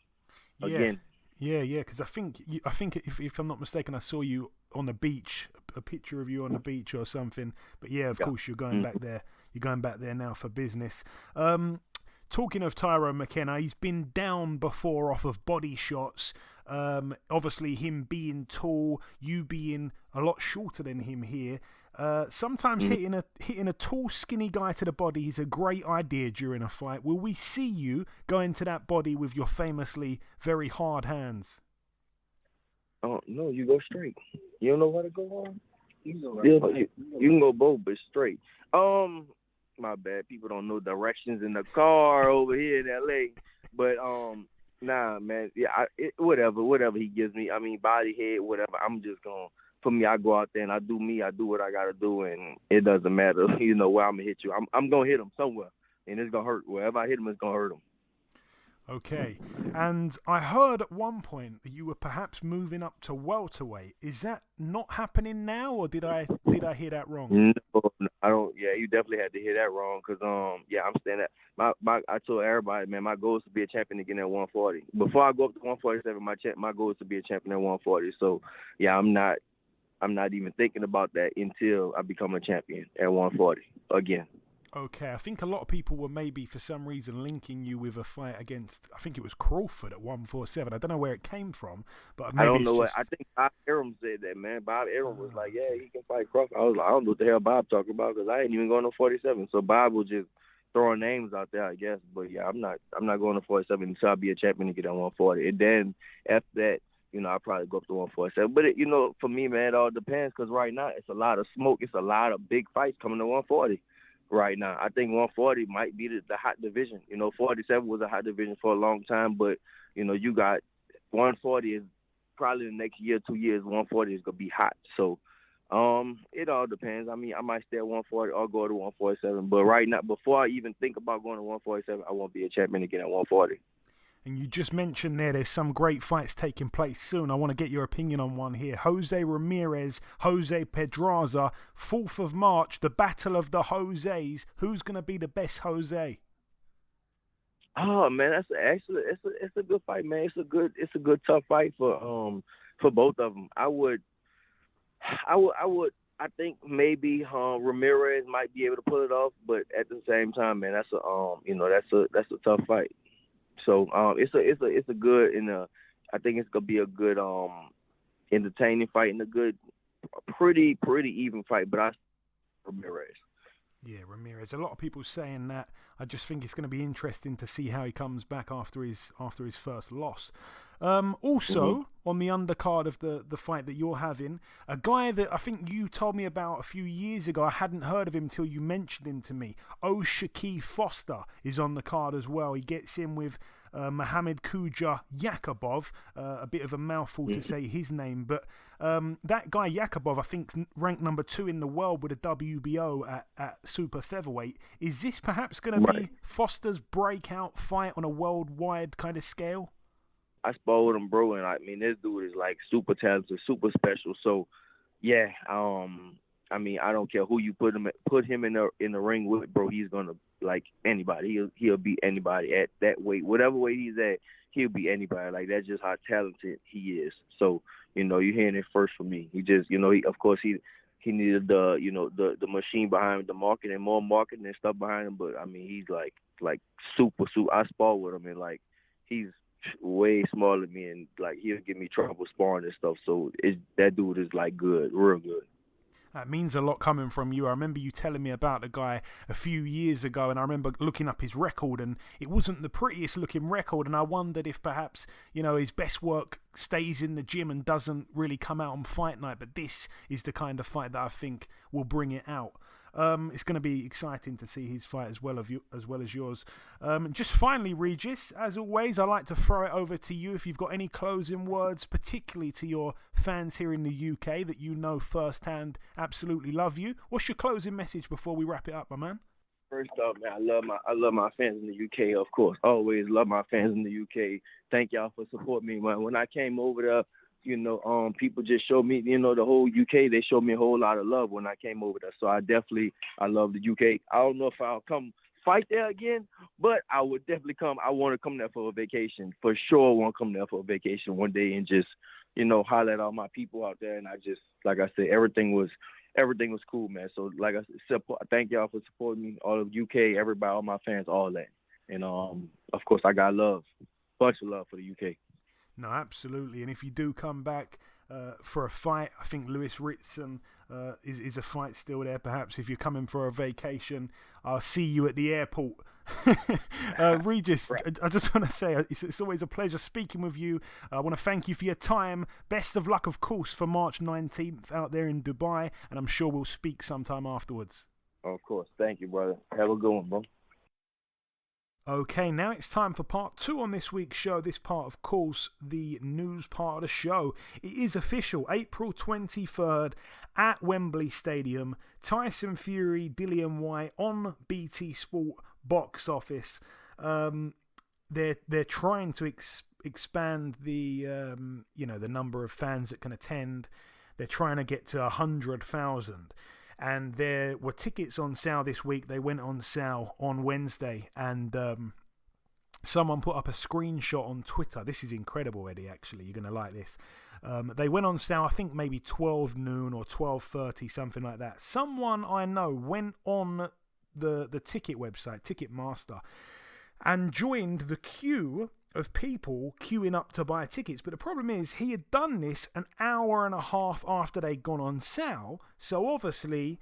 again. Yeah, because I think if I'm not mistaken, I saw you on the beach, a picture of you on the beach or something. But yeah, of course, you're going back there. You're going back there now for business. Talking of Tyrone McKenna, he's been down before off of body shots. Obviously, him being tall, you being a lot shorter than him here. Sometimes hitting a tall, skinny guy to the body is a great idea during a fight. Will we see you go into that body with your famously very hard hands? Oh no, you go straight. You don't know where to go on. You can go both, but straight. My bad. People don't know directions in the car over here in LA. But nah, man. Yeah, whatever he gives me. I mean, body, head, whatever. I'm just gonna. For me, I go out there and I do me. I do what I gotta do, and it doesn't matter, where I'm gonna hit you. I'm gonna hit him somewhere, and it's gonna hurt. Wherever I hit him, it's gonna hurt him. Okay, and I heard at one point that you were perhaps moving up to welterweight. Is that not happening now, or did I hear that wrong? No, I don't. Yeah, you definitely had to hear that wrong, cause I'm staying at I told everybody, man, my goal is to be a champion again at 140. Before I go up to 147, my goal is to be a champion at 140. So yeah, I'm not even thinking about that until I become a champion at 140 again. Okay, I think a lot of people were maybe for some reason linking you with a fight against, I think it was Crawford at 147. I don't know where it came from, but maybe I don't know. just... I think Bob Arum said that, man. Bob Arum was like, yeah, he can fight Crawford. I was like, I don't know what the hell Bob talking about, because I ain't even going to 47. So Bob was just throwing names out there, I guess. But yeah, I'm not going to 47 until I be a champion to get on 140. And then after that, I'll probably go up to 147. But, for me, man, it all depends, because right now it's a lot of smoke. It's a lot of big fights coming to 140 right now. I think 140 might be the hot division. 47 was a hot division for a long time, but, you got 140 is probably the next year, 2 years, 140 is going to be hot. So it all depends. I mean, I might stay at 140 or go to 147. But right now, before I even think about going to 147, I won't be a champion again at 140. And you just mentioned there's some great fights taking place soon. I want to get your opinion on one here. Jose Ramirez, Jose Pedraza, 4th of March, the Battle of the Joses. Who's going to be the best Jose? Oh man, that's actually it's a good fight, man. It's a good tough fight for both of them. I think maybe Ramirez might be able to pull it off, but at the same time, man, that's a tough fight. So it's a good, and I think it's gonna be a good entertaining fight and a good pretty even fight. But I Ramirez. Yeah, Ramirez. A lot of people saying that. I just think it's going to be interesting to see how he comes back after his first loss. Also, on the undercard of the fight that you're having, a guy that I think you told me about a few years ago. I hadn't heard of him till you mentioned him to me. O'Shaquie Foster is on the card as well. He gets in with Mohamed Kuja Yakubov. A bit of a mouthful to say his name, but that guy Yakubov, I think, ranked number 2 in the world with a WBO at super featherweight. Is this perhaps going to be Foster's breakout fight on a worldwide kind of scale? I spoke with him, bro, and I mean, this dude is like super talented, super special. So, yeah, I mean, I don't care who you put him in the ring with, bro. He's gonna like anybody. He'll beat anybody at that weight, whatever weight he's at. He'll beat anybody. Like, that's just how talented he is. So, you're hearing it first from me. He just, he needed the machine behind him, the marketing, more marketing and stuff behind him. But I mean, he's like super. I spar with him, and like he's way smaller than me, and like he'll give me trouble sparring and stuff. So that dude is like good, real good. That means a lot coming from you. I remember you telling me about the guy a few years ago, and I remember looking up his record, and it wasn't the prettiest looking record, and I wondered if perhaps, his best work stays in the gym and doesn't really come out on fight night, but this is the kind of fight that I think will bring it out. It's going to be exciting to see his fight as well as yours. Just finally, Regis, as always, I like to throw it over to you if you've got any closing words, particularly to your fans here in the UK that you know firsthand absolutely love you. What's your closing message before we wrap it up, my man? First off, man, I love my fans in the UK, of course. Always love my fans in the UK. Thank y'all for supporting me, man. When I came over there, people just showed me, the whole UK, they showed me a whole lot of love when I came over there. So I love the UK. I don't know if I'll come fight there again, but I would definitely come. I want to come there for a vacation. For sure, I want to come there for a vacation one day and just, holler at all my people out there. And I just, like I said, everything was cool, man. So like I said, thank y'all for supporting me, all of UK, everybody, all my fans, all that. And of course, I got bunch of love for the UK. No, absolutely. And if you do come back for a fight, I think Lewis Ritson is a fight still there. Perhaps if you're coming for a vacation, I'll see you at the airport. Regis, right. I just want to say it's always a pleasure speaking with you. I want to thank you for your time. Best of luck, of course, for March 19th out there in Dubai. And I'm sure we'll speak sometime afterwards. Of course. Thank you, brother. Have a good one, bro. Okay, now it's time for part 2 on this week's show. This part, of course, the news part of the show. It is official, April 23rd at Wembley Stadium. Tyson Fury, Dillian Whyte on BT Sport box office. They're trying to expand the the number of fans that can attend. They're trying to get to 100,000. And there were tickets on sale this week. They went on sale on Wednesday. And someone put up a screenshot on Twitter. This is incredible, Eddie, actually. You're going to like this. They went on sale, I think, maybe 12 noon or 12:30, something like that. Someone I know went on the ticket website, Ticketmaster, and joined the queue of people queuing up to buy tickets. But the problem is he had done this an hour and a half after they'd gone on sale. So obviously,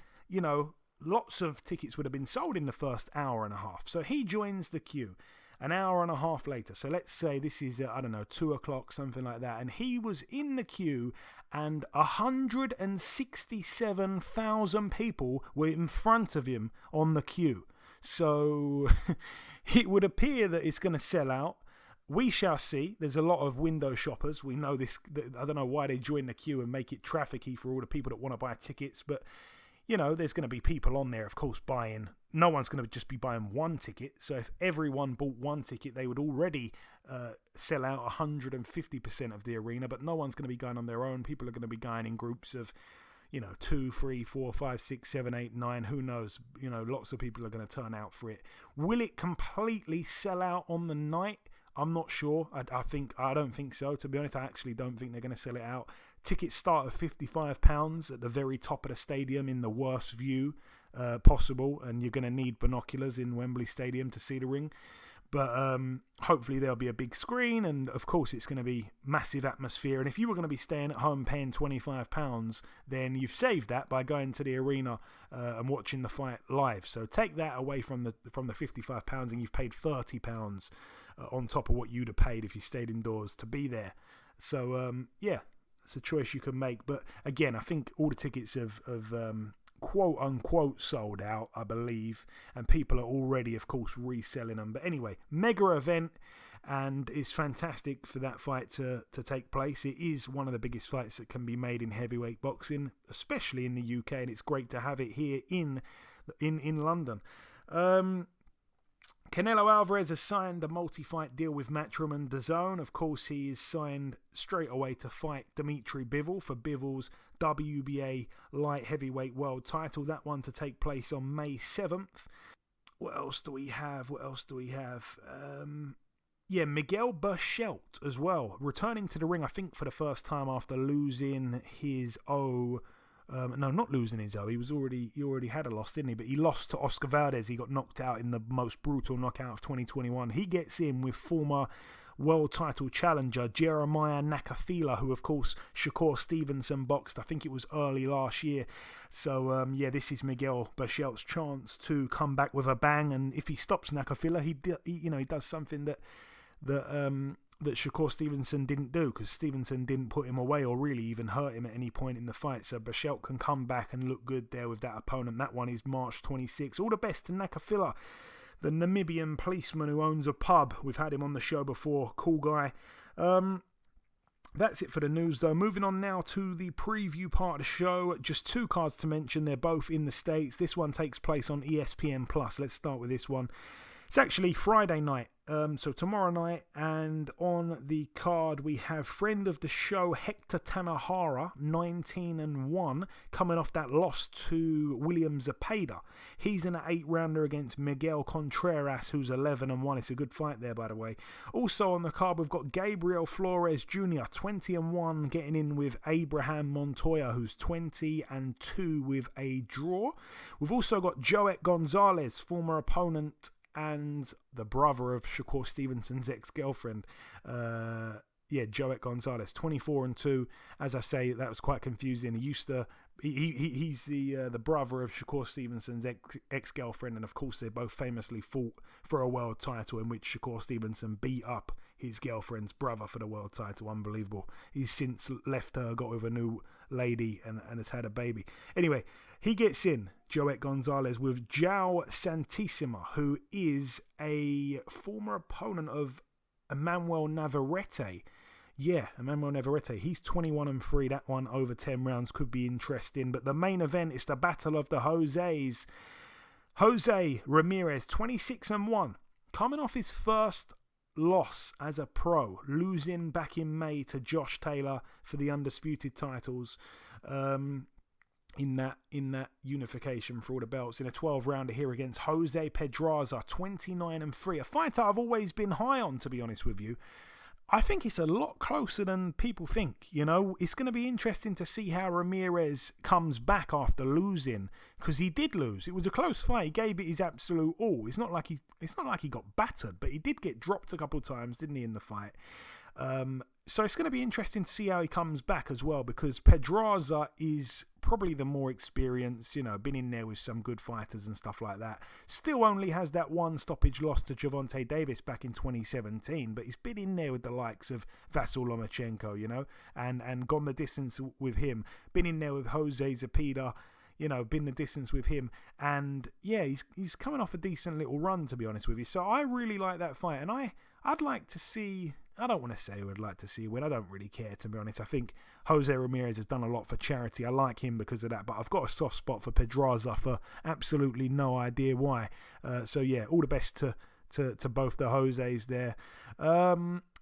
lots of tickets would have been sold in the first hour and a half. So he joins the queue an hour and a half later. So let's say this is, 2 o'clock, something like that. And he was in the queue and 167,000 people were in front of him on the queue. So it would appear that it's going to sell out. We shall see. There's a lot of window shoppers. We know this. I don't know why they join the queue and make it trafficky for all the people that want to buy tickets. But, there's going to be people on there, of course, buying. No one's going to just be buying one ticket. So if everyone bought one ticket, they would already sell out 150% of the arena. But no one's going to be going on their own. People are going to be going in groups of, 2, 3, 4, 5, 6, 7, 8, 9. Who knows? Lots of people are going to turn out for it. Will it completely sell out on the night? I'm not sure. I don't think so. To be honest, I actually don't think they're going to sell it out. Tickets start at £55 at the very top of the stadium in the worst view possible, and you're going to need binoculars in Wembley Stadium to see the ring. But hopefully there'll be a big screen, and of course it's going to be massive atmosphere. And if you were going to be staying at home paying £25, then you've saved that by going to the arena and watching the fight live. So take that away from the £55, and you've paid £30 on top of what you'd have paid if you stayed indoors to be there. So it's a choice you can make. But again, I think all the tickets have quote unquote sold out, I believe, and people are already, of course, reselling them. But anyway, mega event, and it's fantastic for that fight to take place. It is one of the biggest fights that can be made in heavyweight boxing, especially in the UK, and it's great to have it here in London. Canelo Alvarez has signed a multi-fight deal with Matchroom and DAZN. Of course, he is signed straight away to fight Dimitri Bivol for Bivol's WBA light heavyweight world title. That one to take place on May 7th. What else do we have? Miguel Berchelt as well, returning to the ring, I think, for the first time after losing his not losing his he already had a loss, didn't he? But he lost to Oscar Valdez. He got knocked out in the most brutal knockout of 2021. He gets in with former world title challenger Jeremiah Nakafila, who of course Shakur Stevenson boxed, I think it was early last year. So this is Miguel Berchelt's chance to come back with a bang, and if he stops Nakafila, he does something that Shakur Stevenson didn't do, because Stevenson didn't put him away or really even hurt him at any point in the fight. So Berchelt can come back and look good there with that opponent. That one is March 26th. All the best to Nakafila, the Namibian policeman who owns a pub. We've had him on the show before. Cool guy. That's it for the news, though. Moving on now to the preview part of the show. Just 2 cards to mention. They're both in the States. This one takes place on ESPN+. Let's start with this one. It's actually Friday night, so tomorrow night, and on the card we have friend of the show Hector Tanahara, 19-1, coming off that loss to William Zepeda. He's in an 8-rounder against Miguel Contreras, who's 11-1. It's a good fight there, by the way. Also on the card we've got Gabriel Flores Jr., 20-1, getting in with Abraham Montoya, who's 20-2 with a draw. We've also got Joet Gonzalez, former opponent and the brother of Shakur Stevenson's ex-girlfriend. Joet Gonzalez, 24-2. As I say, that was quite confusing. He's the brother of Shakur Stevenson's ex-girlfriend, and of course they both famously fought for a world title in which Shakur Stevenson beat up his girlfriend's brother for the world title. Unbelievable. He's since left her, got with a new lady, and has had a baby. Anyway, he gets in, Joet Gonzalez, with João Santissima, who is a former opponent of Emmanuel Navarrete. Yeah, Emmanuel Navarrete. He's 21-3. That one over 10 rounds could be interesting. But the main event is the battle of the Jose's. Jose Ramirez, 26-1, coming off his first loss as a pro, losing back in May to Josh Taylor for the undisputed titles. In that unification for all the belts, in a 12-rounder here against Jose Pedraza, 29-3. A fight I've always been high on, to be honest with you. I think it's a lot closer than people think. You know, it's going to be interesting to see how Ramirez comes back after losing, because he did lose. It was a close fight. He gave it his absolute all. It's not like he got battered, but he did get dropped a couple of times, didn't he, in the fight? So it's going to be interesting to see how he comes back as well, because Pedraza is probably the more experienced, been in there with some good fighters and stuff like that. Still only has that one stoppage loss to Gervonta Davis back in 2017, but he's been in there with the likes of Vasyl Lomachenko, and gone the distance with him. Been in there with Jose Zepeda, been the distance with him. And yeah, he's coming off a decent little run, to be honest with you. So I really like that fight, and I'd like to see... I don't want to say who I'd like to see win. I don't really care, to be honest. I think Jose Ramirez has done a lot for charity. I like him because of that, but I've got a soft spot for Pedraza for absolutely no idea why. So yeah, all the best to both the Jose's there.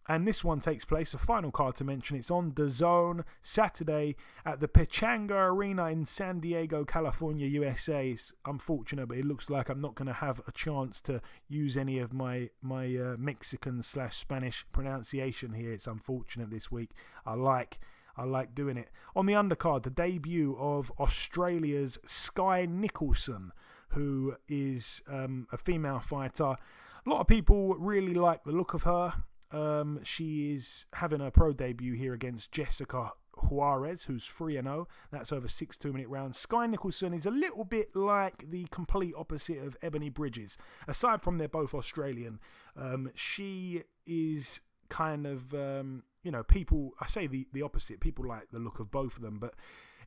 And this one takes place, a final card to mention. It's on DAZN Saturday at the Pechanga Arena in San Diego, California, USA. It's unfortunate, but it looks like I'm not going to have a chance to use any of my Mexican/Spanish pronunciation here. It's unfortunate this week. I like doing it. On the undercard, the debut of Australia's Skye Nicholson, who is a female fighter. A lot of people really like the look of her. She is having her pro debut here against Jessica Juarez, who's 3-0. That's over 6 2-minute rounds. Skye Nicholson is a little bit like the complete opposite of Ebony Bridges. Aside from they're both Australian, she is kind of, people, I say the opposite. People like the look of both of them, but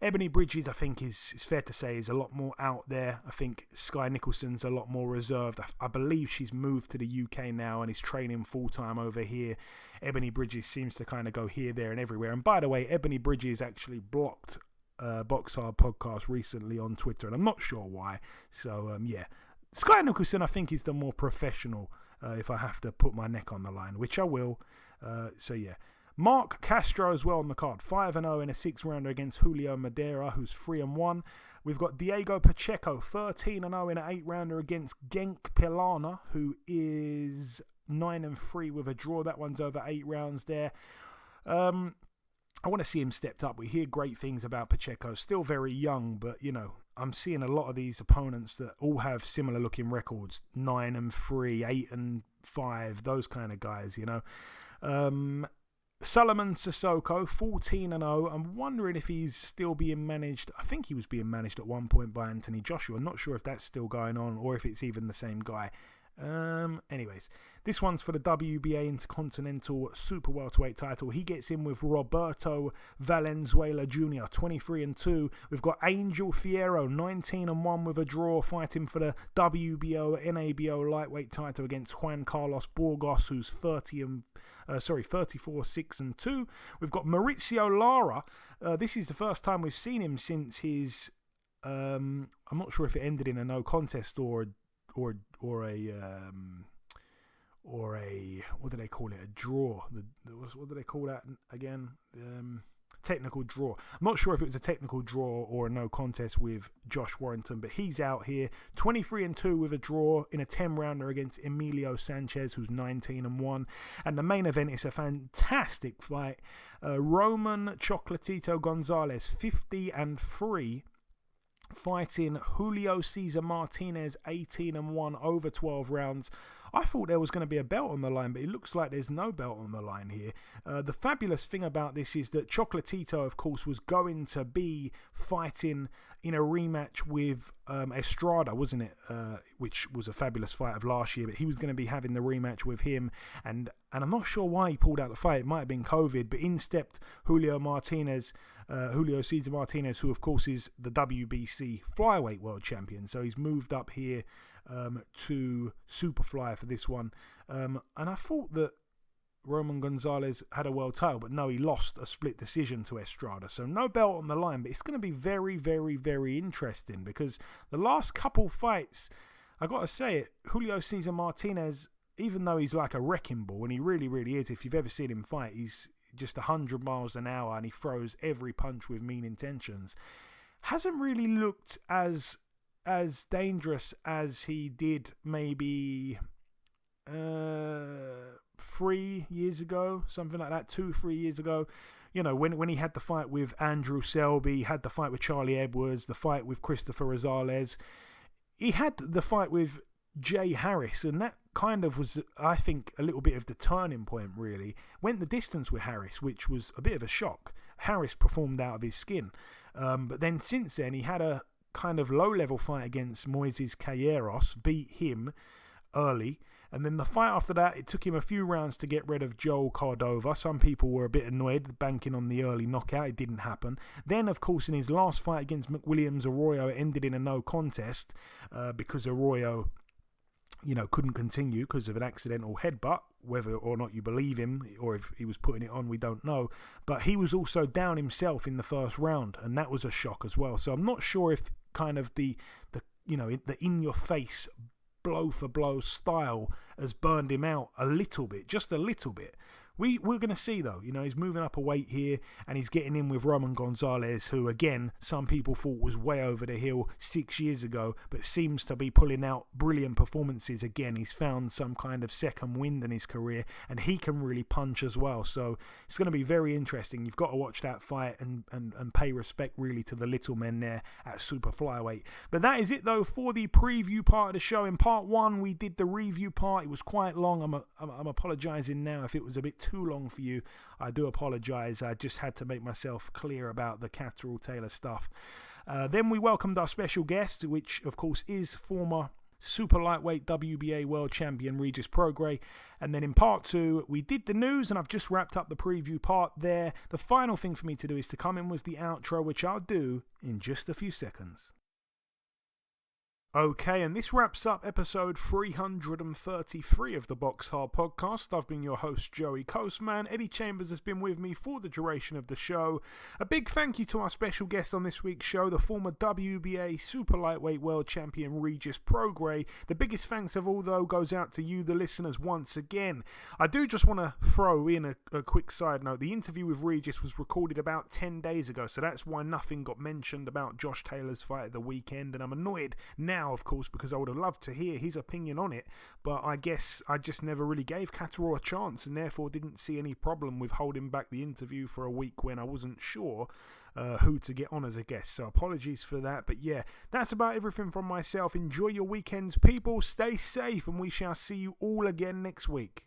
Ebony Bridges, I think, is fair to say, is a lot more out there. I think Skye Nicholson's a lot more reserved. I believe she's moved to the UK now and is training full-time over here. Ebony Bridges seems to kind of go here, there, and everywhere. And by the way, Ebony Bridges actually blocked BoxHard Podcast recently on Twitter, and I'm not sure why. So, yeah. Skye Nicholson, I think, is the more professional, if I have to put my neck on the line, which I will. So, yeah. Mark Castro as well on the card, 5-0 in a 6-rounder against Julio Madera, who's 3-1. We've got Diego Pacheco, 13-0 in an 8-rounder against Genk Pilana, who is 9-3 with a draw. That one's over 8 rounds there. I want to see him stepped up. We hear great things about Pacheco. Still very young, but, I'm seeing a lot of these opponents that all have similar looking records, 9-3, 8-5, those kind of guys, Solomon Sissoko, 14-0. I'm wondering if he's still being managed. I think he was being managed at one point by Anthony Joshua. I'm not sure if that's still going on or if it's even the same guy. Anyways, this one's for the WBA Intercontinental Super Welterweight title. He gets in with Roberto Valenzuela Jr., 23-2. We've got Angel Fierro, 19-1 with a draw, fighting for the WBO NABO lightweight title against Juan Carlos Burgos, who's 34-6-2. We've got Mauricio Lara. This is the first time we've seen him since his I'm not sure if it ended in a no contest or a what do they call it? A draw. What do they call that again? Technical draw. I'm not sure if it was a technical draw or a no contest with Josh Warrington, but he's out here 23-2 with a draw in a 10-rounder against Emilio Sanchez, who's 19-1. And the main event is a fantastic fight. Roman Chocolatito Gonzalez, 50-3. Fighting Julio Cesar Martinez, 18-1 over 12 rounds. I thought there was going to be a belt on the line, but it looks like there's no belt on the line here. The fabulous thing about this is that Chocolatito, of course, was going to be fighting in a rematch with Estrada, wasn't it? Which was a fabulous fight of last year, but he was going to be having the rematch with him, and I'm not sure why he pulled out the fight. It might have been COVID, but in stepped Julio Cesar Martinez, who of course is the WBC flyweight world champion. So he's moved up here to Superfly for this one. And I thought that Roman Gonzalez had a world title, but no, he lost a split decision to Estrada. So no belt on the line, but it's going to be very, very, very interesting because the last couple fights, I got to say it, Julio Cesar Martinez, even though he's like a wrecking ball, and he really, really is, if you've ever seen him fight, he's just 100 miles an hour and he throws every punch with mean intentions, hasn't really looked as dangerous as he did maybe 3 years ago, something like that, 2-3 years ago. You know, when he had the fight with Andrew Selby, had the fight with Charlie Edwards, the fight with Christopher Rosales, he had the fight with Jay Harris, and that kind of was, I think, a little bit of the turning point, really. Went the distance with Harris, which was a bit of a shock. Harris performed out of his skin. But then since then, he had a kind of low-level fight against Moises Calleros, beat him early. And then the fight after that, it took him a few rounds to get rid of Joel Cordova. Some people were a bit annoyed, banking on the early knockout. It didn't happen. Then, of course, in his last fight against McWilliams Arroyo, it ended in a no contest because Arroyo, couldn't continue because of an accidental headbutt. Whether or not you believe him or if he was putting it on, we don't know. But he was also down himself in the first round, and that was a shock as well. So I'm not sure if kind of the in-your-face blow-for-blow style has burned him out a little bit, just a little bit. We're going to see, though. He's moving up a weight here, and he's getting in with Roman Gonzalez, who, again, some people thought was way over the hill 6 years ago, but seems to be pulling out brilliant performances again. He's found some kind of second wind in his career, and he can really punch as well. So it's going to be very interesting. You've got to watch that fight and pay respect, really, to the little men there at Super Flyweight. But that is it, though, for the preview part of the show. In part one, we did the review part. It was quite long. I'm apologising now if it was a bit too long for you. I do apologise. I just had to make myself clear about the Catterall Taylor stuff. Then we welcomed our special guest, which of course is former super lightweight WBA world champion Regis Prograis. And then in part two, we did the news, and I've just wrapped up the preview part there. The final thing for me to do is to come in with the outro, which I'll do in just a few seconds. Okay, and this wraps up episode 333 of the BoxHard Podcast. I've been your host, Joey Coastman. Eddie Chambers has been with me for the duration of the show. A big thank you to our special guest on this week's show, the former WBA Super-Lightweight world champion Regis Prograis. The biggest thanks of all, though, goes out to you, the listeners, once again. I do just want to throw in a quick side note. The interview with Regis was recorded about 10 days ago, so that's why nothing got mentioned about Josh Taylor's fight at the weekend, and I'm annoyed now, of course, because I would have loved to hear his opinion on it, but I guess I just never really gave Catterall a chance, and therefore didn't see any problem with holding back the interview for a week when I wasn't sure who to get on as a guest. So apologies for that, but yeah, that's about everything from myself. Enjoy your weekends, people, stay safe, and we shall see you all again next week.